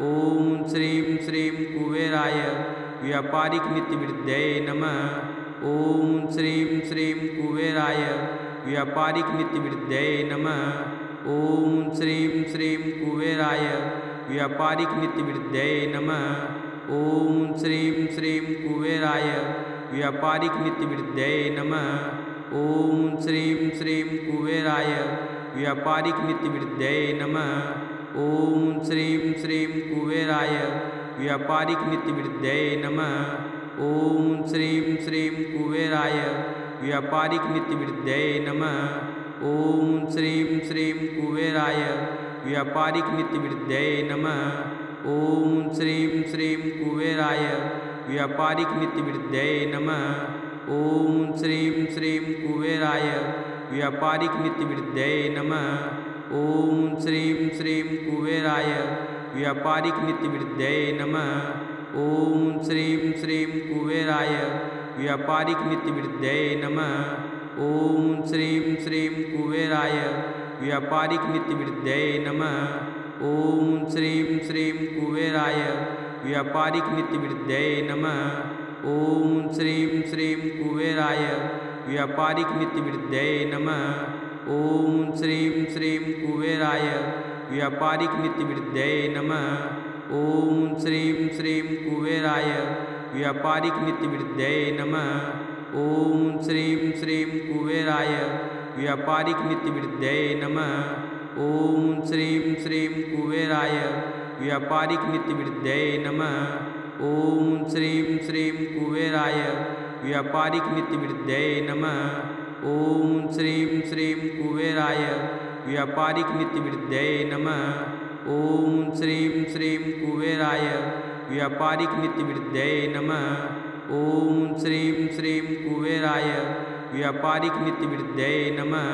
Speaker 1: ओम श्रीं श्रीं कुबेराय व्यापारिक नीतिवृद्धये नमः। ओम श्रीं श्रीं कुबेराय व्यापारिक नीतिवृद्धये नमः। ओम श्रीं श्रीं कुबेराय व्यापारिक नीतिवृद्धये नमः। ओम श्रीं श्रीं कुबेराय व्यापारिक नीतिवृद्धये नमः। ओम श्रीं श्रीं कुबेराय व्यापारिक नीतिवृद्धये नमः। ओम श्रीं श्रीं कुबेराय व्यापारिक नीतिवृद्धये नमः। ओम श्रीं श्रीं कुबेराय व्यापारिक नीतिवृद्धये नमः। ओम श्रीं श्रीं कुबेराय व्यापारिक नीतिवृद्धये नमः। ओम श्रीं श्रीं कुबेराय व्यापारिक नीतिवृद्धये नमः। ओम श्रीं श्रीं कुबेराय व्यापारिक नीतिवृद्धये नमः। ओम श्रीं श्रीं कुबेराय व्यापारिक नीतिवृद्धये नमः। ओम श्रीं श्रीं कुबेराय व्यापारिक नीतिवृद्धये नमः। ओम श्रीं श्रीं कुबेराय व्यापारिक नीतिवृद्धये नमः। ओम श्रीं श्रीं कुबेराय व्यापारिक नीतिवृद्धये नमः। ओम श्रीं श्रीं कुबेराय व्यापारिक नीतिवृद्धये नमः। ओम श्रीं श्रीं कुबेराय व्यापारिक नीतिवृद्धये नमः। ओम श्रीं श्रीं कुबेराय व्यापारिक नीतिवृद्धये नमः। ओम श्रीं श्रीं कुबेराय व्यापारिक नीतिवृद्धये नमः। ओम श्रीं श्रीं कुबेराय व्यापारिक नीतिवृद्धये नमः। ओम श्रीं श्रीं कुबेराय व्यापारिक नीतिवृद्धये नमः। ओम श्रीं श्रीं कुबेराय व्यापारिक नीतिवृद्धये नमः। ओम श्रीं श्रीं कुबेराय व्यापारिक नीतिवृद्धये नमः। ओम श्रीं श्रीं कुबेराय व्यापारिक नीतिवृद्धये नमः।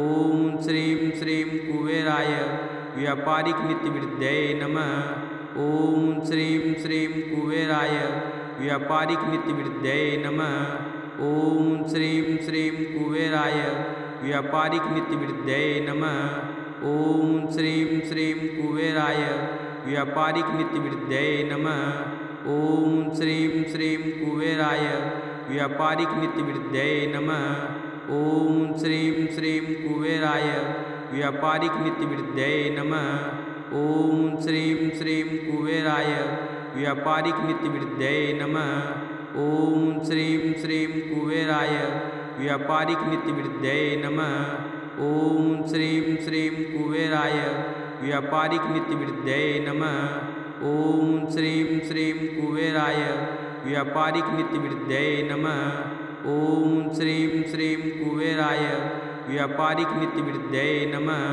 Speaker 1: ओम श्रीं श्रीं कुबेराय व्यापारिक नीतिवृद्धये नमः। ओम श्रीं श्रीं कुबेराय व्यापारिक नीतिवृद्धये नमः। ओम श्रीं श्रीं कुबेराय व्यापारिक नीतिवृद्धये नमः। ओम श्रीं श्रीं कुबेराय व्यापारिक नीतिवृद्धये नमः। ओम श्रीं श्रीं कुबेराय व्यापारिक नीतिवृद्धये नमः। ओम श्रीं श्रीं कुबेराय व्यापारिक नीतिवृद्धये नमः। ओम श्रीं श्रीं कुबेराय व्यापारिक नीतिवृद्धये नमः। ओम श्रीं श्रीं कुबेराय व्यापारिक नीतिवृद्धये नमः। ओम श्रीं श्रीं कुबेराय व्यापारिक नीतिवृद्धये नमः। ओम श्रीं श्रीं कुबेराय व्यापारिक नीतिवृद्धये नमः। ओम श्रीं श्रीं कुबेराय व्यापारिक नीतिवृद्धये नमः।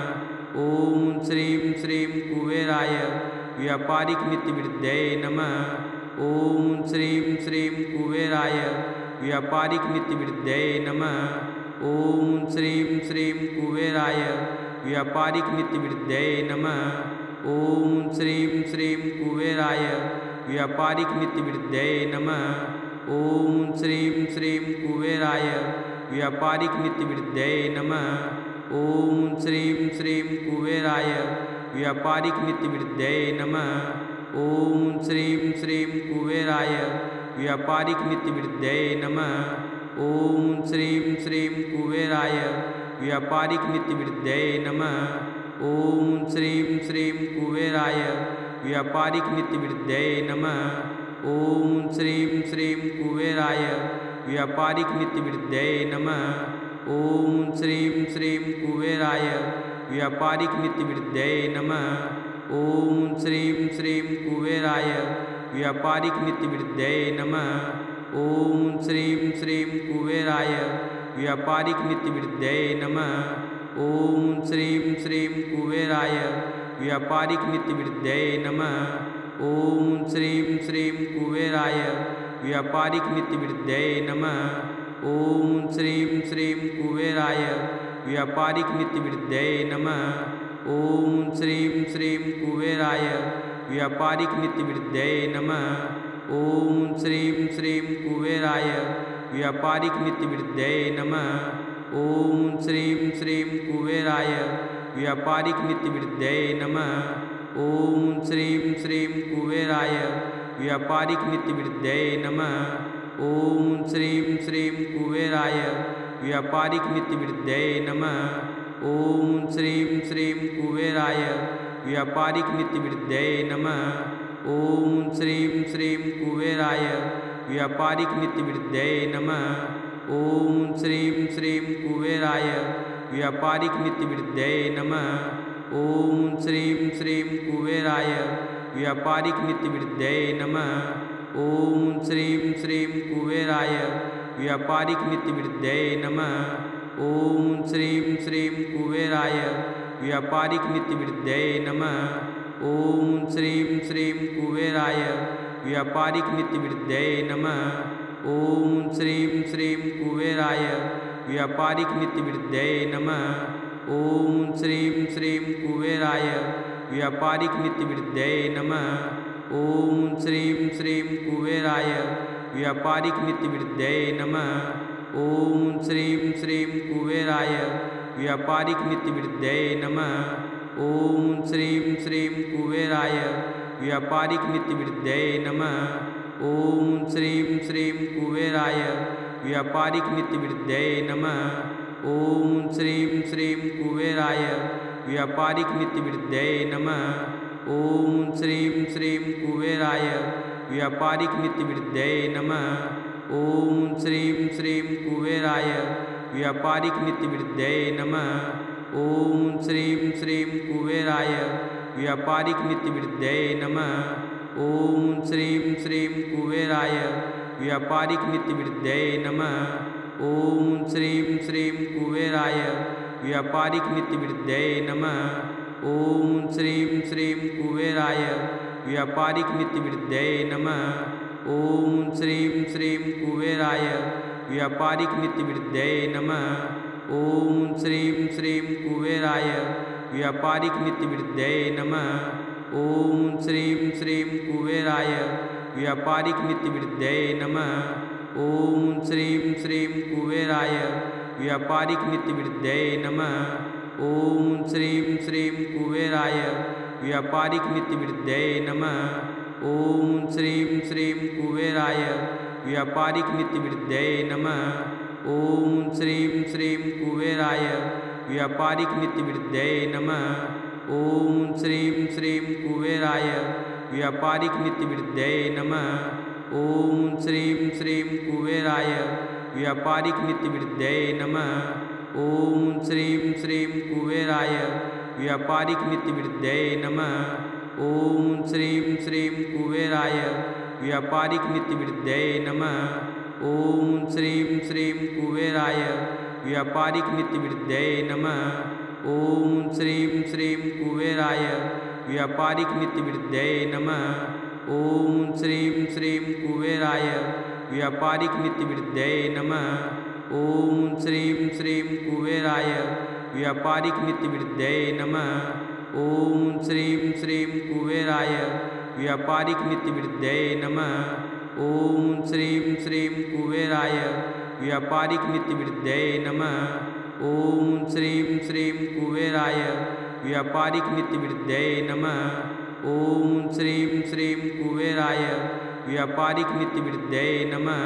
Speaker 1: ओम श्रीं श्रीं कुबेराय व्यापारिक नीतिवृद्धये नमः। ओम श्रीं श्रीं कुबेराय व्यापारिक नीतिवृद्धये नमः। ओम श्रीं श्रीं कुबेराय व्यापारिक नीतिवृद्धये नमः। ओम श्रीं श्रीं कुबेराय व्यापारिक नीतिवृद्धये नमः। ओम श्रीं श्रीं कुबेराय व्यापारिक नीतिवृद्धये नमः। ओम श्रीं श्रीं कुबेराय व्यापारिक नीतिवृद्धये नमः। ओम श्रीं श्रीं कुबेराय व्यापारिक नीतिवृद्धये नमः। ओम श्रीं श्रीं कुबेराय व्यापारिक नीतिवृद्धये नमः। ओम श्रीं श्रीं कुबेराय व्यापारिक नीतिवृद्धये नमः। ओम श्रीं श्रीं कुबेराय व्यापारिक नीतिवृद्धये नमः। ओम श्रीं श्रीं कुबेराय व्यापारिक नीतिवृद्धये नमः। ओम श्रीं श्रीं कुबेराय व्यापारिक नीतिवृद्धये नमः। ओम श्रीं श्रीं कुबेराय व्यापारिक नीतिवृद्धये नमः। ओम श्रीं श्रीं कुबेराय व्यापारिक नीतिवृद्धये नमः। ओम श्रीं श्रीं कुबेराय व्यापारिक नीतिवृद्धये नमः। ओम श्रीं श्रीं कुबेराय व्यापारिक नीतिवृद्धये नमः। ओम श्रीं श्रीं कुबेराय व्यापारिक नीतिवृद्धये नमः। ओम श्रीं श्रीं कुबेराय व्यापारिक नीतिवृद्धये नमः। ओम श्रीं श्रीं कुबेराय व्यापारिक नीतिवृद्धये नमः। ओम श्रीं श्रीं कुबेराय व्यापारिक नीतिवृद्धये नमः। ओम श्रीं श्रीं कुबेराय व्यापारिक नीतिवृद्धये नमः। ओम श्रीं श्रीं कुबेराय व्यापारिक नीतिवृद्धये नमः। ओम श्रीं श्रीं कुबेराय व्यापारिक नीतिवृद्धये नमः। ओम श्रीं श्रीं कुबेराय व्यापारिक नीतिवृद्धये नमः। ओम श्रीं श्रीं कुबेराय व्यापारिक नीतिवृद्धये नमः। ओम श्रीं श्रीं कुबेराय व्यापारिक नीतिवृद्धये नमः। ओम श्रीं श्रीं कुबेराय व्यापारिक नीतिवृद्धये नमः। ओम श्रीं श्रीं कुबेराय व्यापारिक नीतिवृद्धये नमः। ओम श्रीं श्रीं कुबेराय व्यापारिकनीतिवृद्धये नमः। ओम श्रीं श्रीं कुबेराय व्यापारिकनीतिवृद्धये नमः। ओम श्रीं श्रीं कुबेराय व्यापारिकनीतिवृद्धये नमः। ओम श्रीं श्रीं कुबेराय व्यापारिकनीतिवृद्धये नमः। ओम श्रीं श्रीं कुबेराय व्यापारिकनीतिवृद्धये नमः। ओम श्रीं श्रीं कुबेराय व्यापारिकनीतिवृद्धये नमः। ओम श्रीं श्रीं कुबेराय व्यापारिकनीतिवृद्धये नमः। ओम श्रीं श्रीं कुबेराय व्यापारिकनीतिवृद्धये नमः। ओम श्रीं श्रीं कुबेराय व्यापारिकनीतिवृद्धये नमः। ओम श्रीं श्रीं कुबेराय व्यापारिकनीतिवृद्धये नमः। ओम श्रीं श्रीं कुबेराय व्यापारिकनीतिवृद्धये नमः। ओम श्रीं श्रीं कुबेराय व्यापारिकनीतिवृद्धये नमः। ओम श्रीं श्रीं कुबेराय व्यापारिकनीतिवृद्धये नमः। ओम श्रीं श्रीं कुबेराय व्यापारिकनीतिवृद्धये नमः। ओम श्रीं श्रीं कुबेराय व्यापारिकनीतिवृद्धये नमः। ओम श्रीं श्रीं कुबेराय व्यापारिकनीतिवृद्धये नमः। ओम श्रीं श्रीं कुबेराय व्यापारिकनीतिवृद्धये नमः। ओम श्रीं श्रीं कुबेराय व्यापारिकनीतिवृद्धये नमः। ओम श्रीं श्रीं कुबेराय व्यापारिकनीतिवृद्धये नमः। ओम श्रीं श्रीं कुबेराय व्यापारिकनीतिवृद्धये नमः। ओम श्रीं श्रीं कुबेराय व्यापारिकनीतिवृद्धये नमः। ओम श्रीं श्रीं कुबेराय व्यापारिकनीतिवृद्धये नमः। ओम श्रीं श्रीं कुबेराय व्यापारिकनीतिवृद्धये नमः। ओम श्रीं श्रीं कुबेराय व्यापारिकनीतिवृद्धये नमः। ओम श्रीं श्रीं कुबेराय व्यापारिकनीतिवृद्धये नमः। ओम श्रीं श्रीं कुबेराय व्यापारिकनीतिवृद्धये नमः। ओम श्रीं श्रीं कुबेराय व्यापारिकनीतिवृद्धये नमः। ओम श्रीं श्रीं कुबेराय व्यापारिकनीतिवृद्धये नमः। ओम श्रीं श्रीं कुबेराय व्यापारिकनीतिवृद्धये नमः। ओम श्रीं श्रीं कुबेराय व्यापारिकनीतिवृद्धये नमः। ओम श्रीं श्रीं कुबेराय व्यापारिकनीतिवृद्धये नमः। ओम श्रीं श्रीं कुबेराय व्यापारिकनीतिवृद्धये नमः।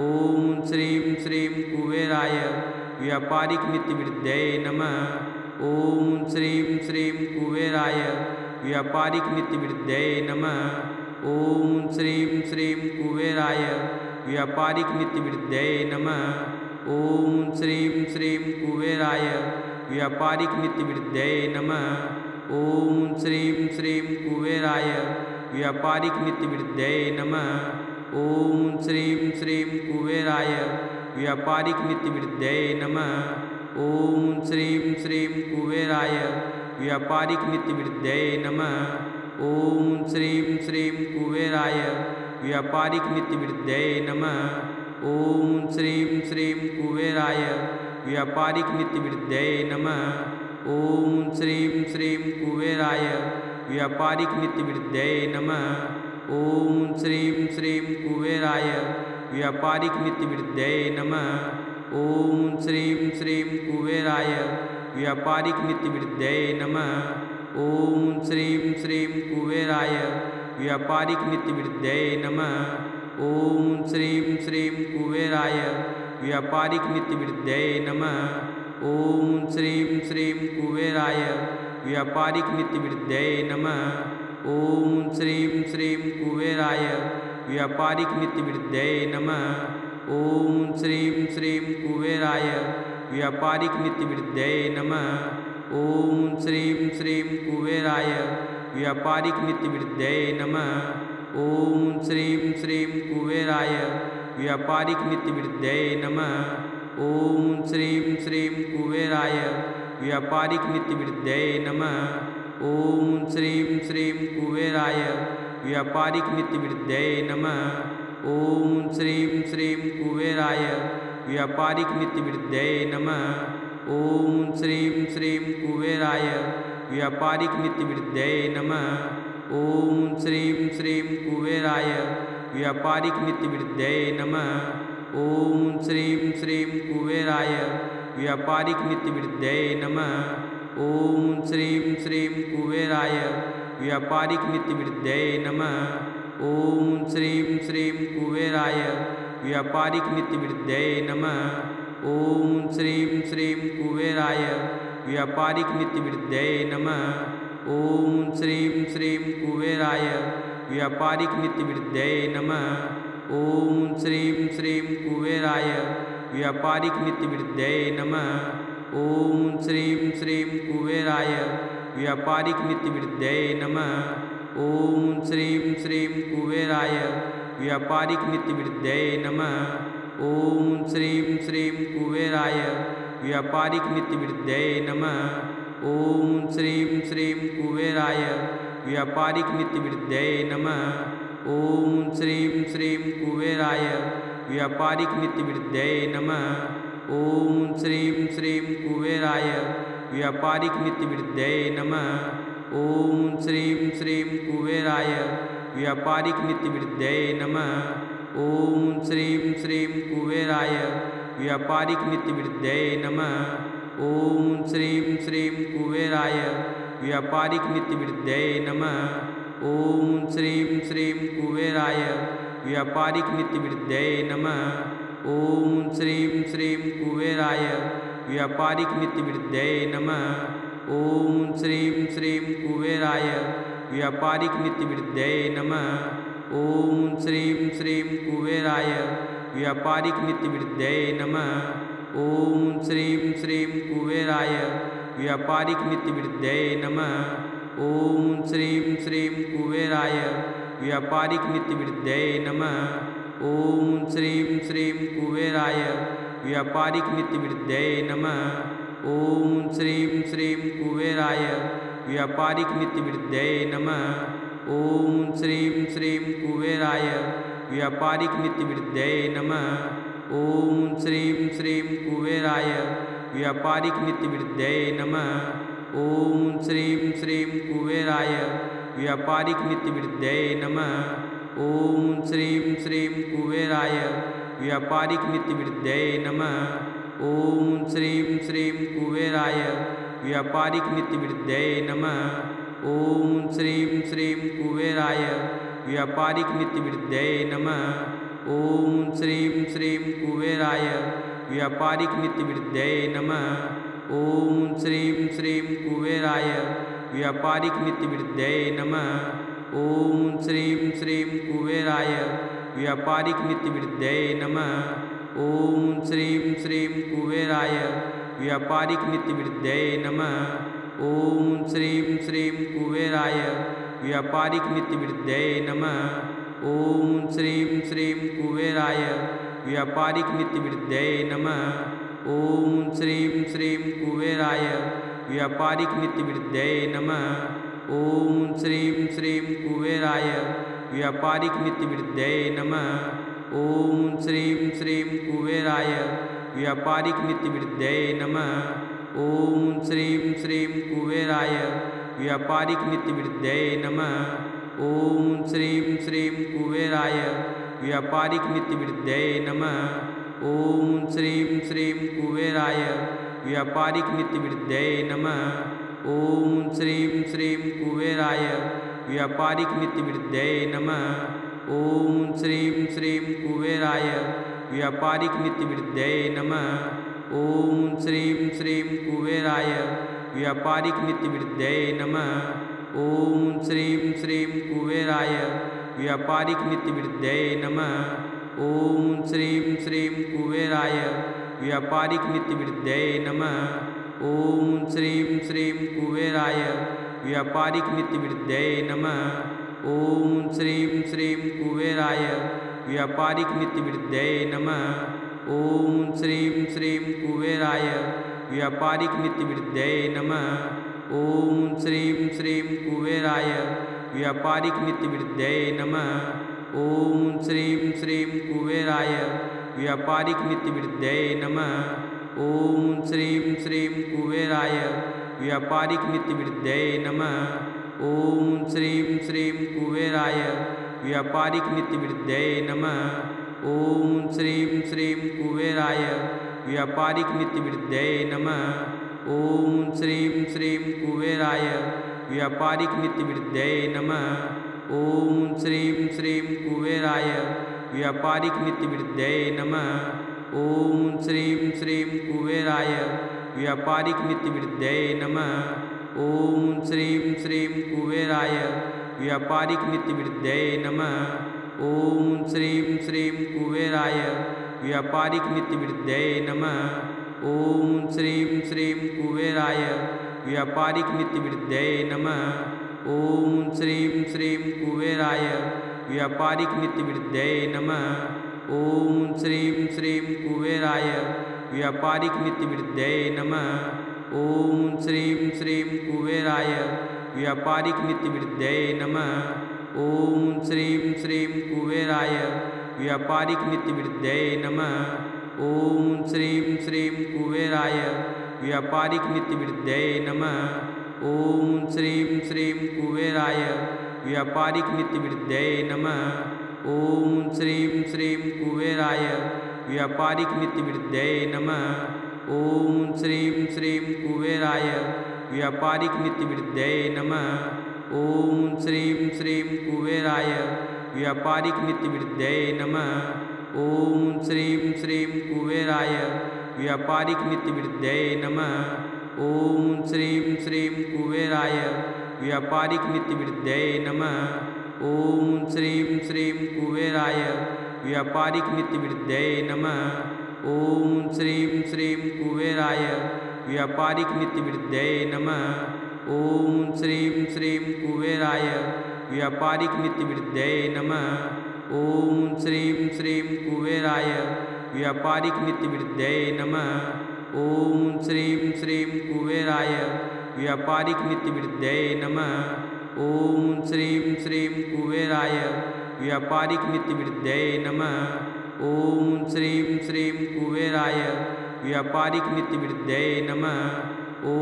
Speaker 1: ओम श्रीं श्रीं कुबेराय व्यापारिकनीतिवृद्धये नमः। ओम श्रीं श्रीं कुबेराय व्यापारिकनीतिवृद्धये नमः। ओम श्रीं श्रीं कुबेराय व्यापारिकनीतिवृद्धये नमः। ओम श्रीं श्रीं कुबेराय व्यापारिकनीतिवृद्धये नमः। ओम श्रीं श्रीं कुबेराय व्यापारिकनीतिवृद्धये नमः। ओम श्रीं श्रीं कुबेराय व्यापारिकनीतिवृद्धये नमः। ओम श्रीं श्रीं कुबेराय व्यापारिकनीतिवृद्धये नमः। ओम श्रीं श्रीं कुबेराय व्यापारिकनीतिवृद्धये नमः। ओम श्रीं श्रीं कुबेराय व्यापारिकनीतिवृद्धये नमः। ओम श्रीं श्रीं कुबेराय व्यापारिकनीतिवृद्धये नमः। ओम श्रीं श्रीं कुबेराय व्यापारिकनीतिवृद्धये नमः। ओम श्रीं श्रीं कुबेराय व्यापारिकनीतिवृद्धये नमः। ओम श्रीं श्रीं कुबेराय व्यापारिकनीतिवृद्धये नमः। ओम श्रीं श्रीं कुबेराय व्यापारिकनीतिवृद्धये नमः। ओम श्रीं श्रीं कुबेराय व्यापारिकनीतिवृद्धये नमः। ओम श्रीं श्रीं कुबेराय व्यापारिकनीतिवृद्धये नमः। ओम श्रीं श्रीं कुबेराय व्यापारिकनीतिवृद्धये नमः। ओम श्रीं श्रीं कुबेराय व्यापारिकनीतिवृद्धये नमः। ओम श्रीं श्रीं कुबेराय व्यापारिकनीतिवृद्धये नमः। ओम श्रीं श्रीं कुबेराय व्यापारिकनीतिवृद्धये नमः। ओम श्रीं श्रीं कुबेराय व्यापारिकनीतिवृद्धये नमः। ओम श्रीं श्रीं कुबेराय व्यापारिक नीतिवृद्धये नमः। ओम श्रीं श्रीं कुबेराय व्यापारिक नीतिवृद्धये नमः। ओम श्रीं श्रीं कुबेराय व्यापारिक नीतिवृद्धये नमः। ओम श्रीं श्रीं कुबेराय व्यापारिक नीतिवृद्धये नमः। ओम श्रीं श्रीं कुबेराय व्यापारिक नीतिवृद्धये नमः। ओम श्रीं श्रीं कुबेराय व्यापारिक नीतिवृद्धये नमः। ओम श्रीं श्रीं कुबेराय व्यापारिक नीतिवृद्धये नमः। ओम श्रीं श्रीं कुबेराय व्यापारिक नीतिवृद्धये नमः। ओम श्रीं श्रीं कुबेराय व्यापारिक नीतिवृद्धये नमः। ओम श्रीं श्रीं कुबेराय व्यापारिक नीतिवृद्धये नमः। ओम श्रीं श्रीं कुबेराय व्यापारिक नीतिवृद्धये नमः। ओम श्रीं श्रीं कुबेराय व्यापारिक नीतिवृद्धये नमः। ओम श्रीं श्रीं कुबेराय व्यापारिक नीतिवृद्धये नमः। ओम श्रीं श्रीं कुबेराय व्यापारिक नीतिवृद्धये नमः। ओम श्रीं श्रीं कुबेराय व्यापारिक नीतिवृद्धये नमः। ओम श्रीं श्रीं कुबेराय व्यापारिक नीतिवृद्धये नमः। ओम श्रीं श्रीं कुबेराय व्यापारिक नीतिवृद्धये नमः। ओम श्रीं श्रीं कुबेराय व्यापारिक नीतिवृद्धये नमः। ओम श्रीं श्रीं कुबेराय व्यापारिक नीतिवृद्धये नमः। ओम श्रीं श्रीं कुबेराय व्यापारिक नीतिवृद्धये नमः। ओम श्रीं श्रीं कुबेराय व्यापारिक नीतिवृद्धये नमः। ओम श्रीं श्रीं कुबेराय व्यापारिक नीतिवृद्धये नमः। ओम श्रीं श्रीं कुबेराय व्यापारिक नीतिवृद्धये नमः। ओम श्रीं श्रीं कुबेराय व्यापारिक नीतिवृद्धये नमः। ओम श्रीं श्रीं कुबेराय व्यापारिक नीतिवृद्धये नमः। ओम श्रीं श्रीं कुबेराय व्यापारिक नीतिवृद्धये नमः। ओम श्रीं श्रीं कुबेराय व्यापारिक नीतिवृद्धये नमः। ओम श्रीं श्रीं कुबेराय व्यापारिक नीतिवृद्धये नमः। ओम श्रीं श्रीं कुबेराय व्यापारिक नीतिवृद्धये नमः। ओम श्रीं श्रीं कुबेराय व्यापारिक नीतिवृद्धये नमः। ओम श्रीं श्रीं कुबेराय व्यापारिक नीतिवृद्धये नमः। ओम श्रीं श्रीं कुबेराय व्यापारिक नीतिवृद्धये नमः। ओम श्रीं श्रीं कुबेराय व्यापारिक नीतिवृद्धये नमः। ओम श्रीं श्रीं कुबेराय व्यापारिक नीतिवृद्धये नमः। ओम श्रीं श्रीं कुबेराय व्यापारिक नीतिवृद्धये नमः। ओम श्रीं श्रीं कुबेराय व्यापारिक नीतिवृद्धये नमः। ओम श्रीं श्रीं कुबेराय व्यापारिक नीतिवृद्धये नमः। ओम श्रीं श्रीं कुबेराय व्यापारिक नीतिवृद्धये नमः। ओम श्रीं श्रीं कुबेराय व्यापारिक नीतिवृद्धये नमः। ओम श्रीं श्रीं कुबेराय व्यापारिक नीतिवृद्धये नमः। ओम श्रीं श्रीं कुबेराय व्यापारिक नीतिवृद्धये नमः। ओम श्रीं श्रीं कुबेराय व्यापारिक नीतिवृद्धये नमः। ओम श्रीं श्रीं कुबेराय व्यापारिक नीतिवृद्धये नमः। ओम श्रीं श्रीं कुबेराय व्यापारिक नीतिवृद्धये नमः। ओम श्रीं श्रीं कुबेराय व्यापारिक नीतिवृद्धये नमः। ओम श्रीं श्रीं कुबेराय व्यापारिक नीतिवृद्धये नमः। ओम श्रीं श्रीं कुबेराय व्यापारिक नीतिवृद्धये नमः। ओम श्रीं श्रीं कुबेराय व्यापारिक नीतिवृद्धये नमः। ओम श्रीं श्रीं कुबेराय व्यापारिक नीतिवृद्धये नमः। ओम श्रीं श्रीं कुबेराय व्यापारिक नीतिवृद्धये नमः। ओम श्रीं श्रीं कुबेराय व्यापारिक नीतिवृद्धये नमः। ओम श्रीं श्रीं कुबेराय व्यापारिक नीतिवृद्धये नमः। ओम श्रीं श्रीं कुबेराय व्यापारिक नीतिवृद्धये नमः। ओम श्रीं श्रीं कुबेराय व्यापारिक नीतिवृद्धये नमः। ओम श्रीं श्रीं कुबेराय व्यापारिक नीतिवृद्धये नमः। ओम श्रीं श्रीं कुबेराय व्यापारिक नीतिवृद्धये नमः। ओम श्रीं श्रीं कुबेराय व्यापारिक नीतिवृद्धये नमः। ओम श्रीं श्रीं कुबेराय व्यापारिक नीतिवृद्धये नमः। ओम श्रीं श्रीं कुबेराय व्यापारिक नीतिवृद्धये नमः। ओम श्रीं श्रीं कुबेराय व्यापारिक नीतिवृद्धये नमः। ओम श्रीं श्रीं कुबेराय व्यापारिक नीतिवृद्धये नमः। ओम श्रीं श्रीं कुबेराय व्यापारिक नीतिवृद्धये नमः। ओम श्रीं श्रीं कुबेराय व्यापारिक नीतिवृद्धये नमः। ओम श्रीं श्रीं कुबेराय व्यापारिक नीतिवृद्धये नमः। ओम श्रीं श्रीं कुबेराय व्यापारिक नीतिवृद्धये नमः। ओम श्रीं श्रीं कुबेराय व्यापारिक नीतिवृद्धये नमः। ओम श्रीं श्रीं कुबेराय व्यापारिक नीतिवृद्धये नमः। ओम श्रीं श्रीं कुबेराय व्यापारिक नीतिवृद्धये नमः। ओम श्रीं श्रीं कुबेराय व्यापारिक नीतिवृद्धये नमः। ओम श्रीं श्रीं कुबेराय व्यापारिक नीतिवृद्धये नमः। ओम श्रीं श्रीं कुबेराय व्यापारिक नीतिवृद्धये नमः। ओम श्रीं श्रीं कुबेराय व्यापारिक नीतिवृद्धये नमः। ओम श्रीं श्रीं कुबेराय व्यापारिक नीतिवृद्धये नमः। ओम श्रीं श्रीं कुबेराय व्यापारिक नीतिवृद्धये नमः। ओम श्रीं श्रीं कुबेराय व्यापारिक नीतिवृद्धये नमः। ओम श्रीं श्रीं कुबेराय व्यापारिक नीतिवृद्धये नमः। ओम श्रीं श्रीं कुबेराय व्यापारिक नीतिवृद्धये नमः। ओम श्रीं श्रीं कुबेराय व्यापारिक नीतिवृद्धये नमः। ओम श्रीं श्रीं कुबेराय व्यापारिक नीतिवृद्धये नमः। ओम श्रीं श्रीं कुबेराय व्यापारिक नीतिवृद्धये नमः। ओम श्रीं श्रीं कुबेराय व्यापारिक नीतिवृद्धये नमः। ओम श्रीं श्रीं कुबेराय व्यापारिक नीतिवृद्धये नमः।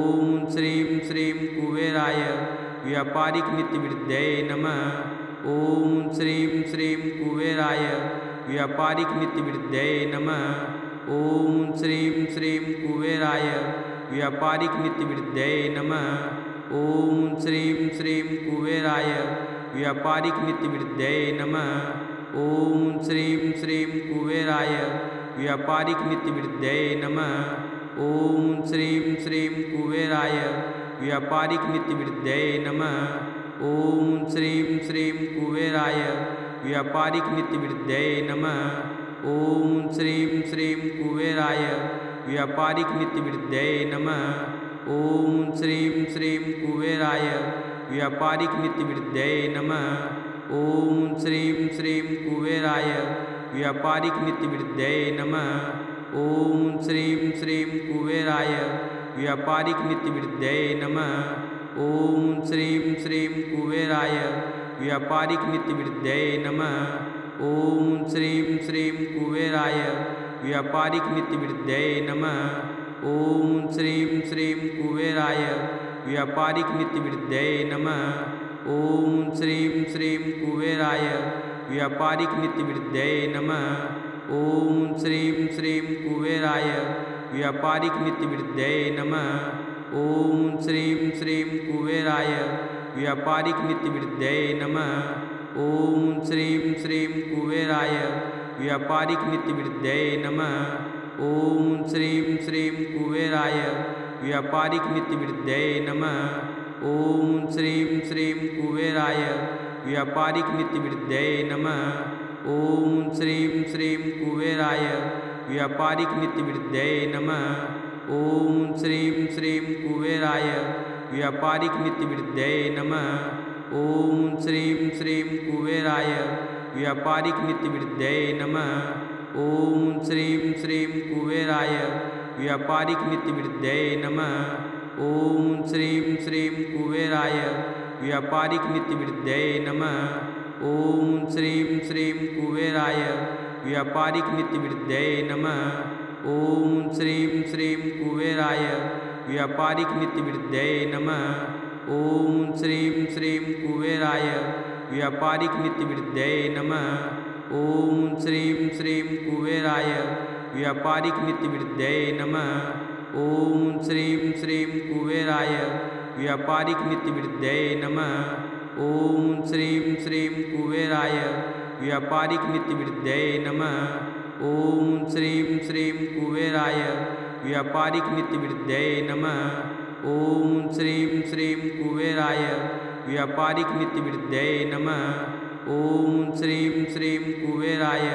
Speaker 1: ओम श्रीं श्रीं कुबेराय व्यापारिक नीतिवृद्धये नमः। ओम श्रीं श्रीं कुबेराय व्यापारिक नीतिवृद्धये नमः। ओम श्रीं श्रीं कुबेराय व्यापारिक नीतिवृद्धये नमः। ओम श्रीं श्रीं कुबेराय व्यापारिक नीतिवृद्धये नमः। ओम श्रीं श्रीं कुबेराय व्यापारिक नीतिवृद्धये नमः। ओम श्रीं श्रीं कुबेराय व्यापारिक नीतिवृद्धये नमः। ओम श्रीं श्रीं कुबेराय व्यापारिक नीतिवृद्धये नमः। ओम श्रीं श्रीं कुबेराय व्यापारिक नीतिवृद्धये नमः। ओम श्रीं श्रीं कुबेराय व्यापारिक नीतिवृद्धये नमः। ओम श्रीं श्रीं कुबेराय व्यापारिक नीतिवृद्धये नमः। ओम श्रीं श्रीं कुबेराय व्यापारिक नीतिवृद्धये नमः। ओम श्रीं श्रीं कुबेराय व्यापारिक नीतिवृद्धये नमः। ओम श्रीं श्रीं कुबेराय व्यापारिक नीतिवृद्धये नमः। ओम श्रीं श्रीं कुबेराय व्यापारिक नीतिवृद्धये नमः। ओम श्रीं श्रीं कुबेराय व्यापारिक नीतिवृद्धये नमः। ओम श्रीं श्रीं कुबेराय व्यापारिक नीतिवृद्धये नमः। ओम श्रीं श्रीं कुबेराय व्यापारिक नीतिवृद्धये नमः। ओम श्रीं श्रीं कुबेराय व्यापारिक नीतिवृद्धये नमः। ओम श्रीं श्रीं कुबेराय व्यापारिक नीतिवृद्धये नमः। ओम श्रीं श्रीं कुबेराय व्यापारिक नीतिवृद्धये नमः। ओम श्रीं श्रीं कुबेराय व्यापारिक नीतिवृद्धये नमः। ओम श्रीं श्रीं कुबेराय व्यापारिक नीतिवृद्धये नमः। ओम श्रीं श्रीं कुबेराय व्यापारिक नीतिवृद्धये नमः। ओम श्रीं श्रीं कुबेराय व्यापारिक नीतिवृद्धये नमः। ओम श्रीं श्रीं कुबेराय व्यापारिक नीतिवृद्धये नमः। ओम श्रीं श्रीं कुबेराय व्यापारिक नीतिवृद्धये नमः। ओम श्रीं श्रीं कुबेराय व्यापारिक नीतिवृद्धये नमः। ओम श्रीं श्रीं कुबेराय व्यापारिक नीतिवृद्धये नमः। ओम श्रीं श्रीं कुबेराय व्यापारिक नीतिवृद्धये नमः। ओम श्रीं श्रीं कुबेराय व्यापारिक नीतिवृद्धये नमः। ओम श्रीं श्रीं कुबेराय व्यापारिक नीतिवृद्धये नमः। ओम श्रीं श्रीं कुबेराय व्यापारिक नीतिवृद्धये नमः। ओम श्रीं श्रीं कुबेराय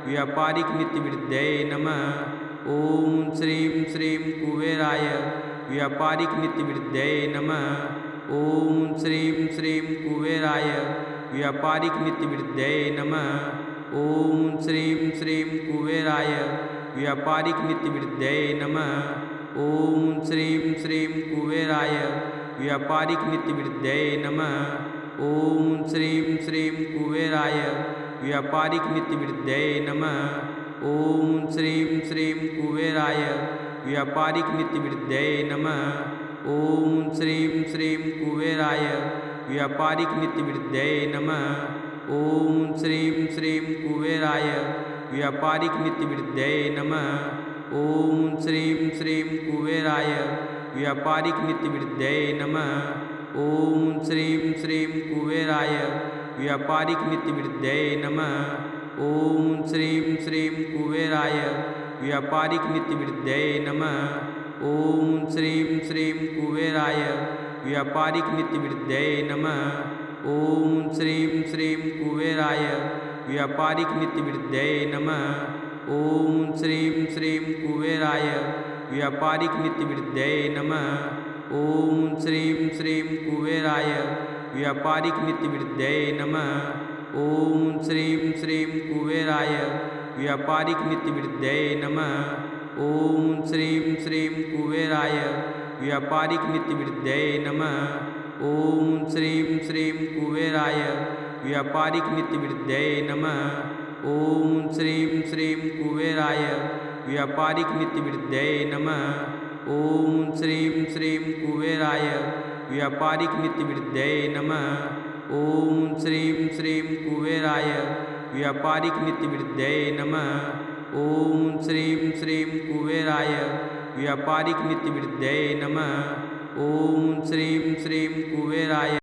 Speaker 1: व्यापारिक नीतिवृद्धये नमः। ओम श्रीं श्रीं कुबेराय व्यापारिक नीतिवृद्धये नमः। ओम श्रीं श्रीं कुबेराय व्यापारिक नीतिवृद्धये नमः। ओम श्रीं श्रीं कुबेराय व्यापारिक नीतिवृद्धये नमः। ओम श्रीं श्रीं कुबेराय व्यापारिक नीतिवृद्धये नमः। ओम श्रीं श्रीं कुबेराय व्यापारिक नीतिवृद्धये नमः। ओम श्रीं श्रीं कुबेराय व्यापारिक नीतिवृद्धये नमः। ओम श्रीं श्रीं कुबेराय व्यापारिक नीतिवृद्धये नमः। ओम श्रीं श्रीं कुबेराय व्यापारिक नीतिवृद्धये नमः। ओम श्रीं श्रीं कुबेराय व्यापारिक नीतिवृद्धये नमः। ओम श्रीं श्रीं कुबेराय व्यापारिक नीतिवृद्धये नमः। ओम श्रीं श्रीं कुबेराय व्यापारिक नीतिवृद्धये नमः। ओम श्रीं श्रीं कुबेराय व्यापारिक नीतिवृद्धये नमः। ओम श्रीं श्रीं कुबेराय व्यापारिक नीतिवृद्धये नमः। ओम श्रीं श्रीं कुबेराय व्यापारिक नीतिवृद्धये नमः। ओम श्रीं श्रीं कुबेराय व्यापारिक नीतिवृद्धये नमः। ओम श्रीं श्रीं कुबेराय व्यापारिक नीतिवृद्धये नमः। ओम श्रीं श्रीं कुबेराय व्यापारिक नीतिवृद्धये नमः। ओम श्रीं श्रीं कुबेराय व्यापारिक नीतिवृद्धये नमः। ओम श्रीं श्रीं कुबेराय व्यापारिक नीतिवृद्धये नमः। ओम श्रीं श्रीं कुबेराय व्यापारिक नीतिवृद्धये नमः। ओम श्रीं श्रीं कुबेराय व्यापारिक नीतिवृद्धये नमः। ओम श्रीं श्रीं कुबेराय व्यापारिक नीतिवृद्धये नमः। ओम श्रीं श्रीं कुबेराय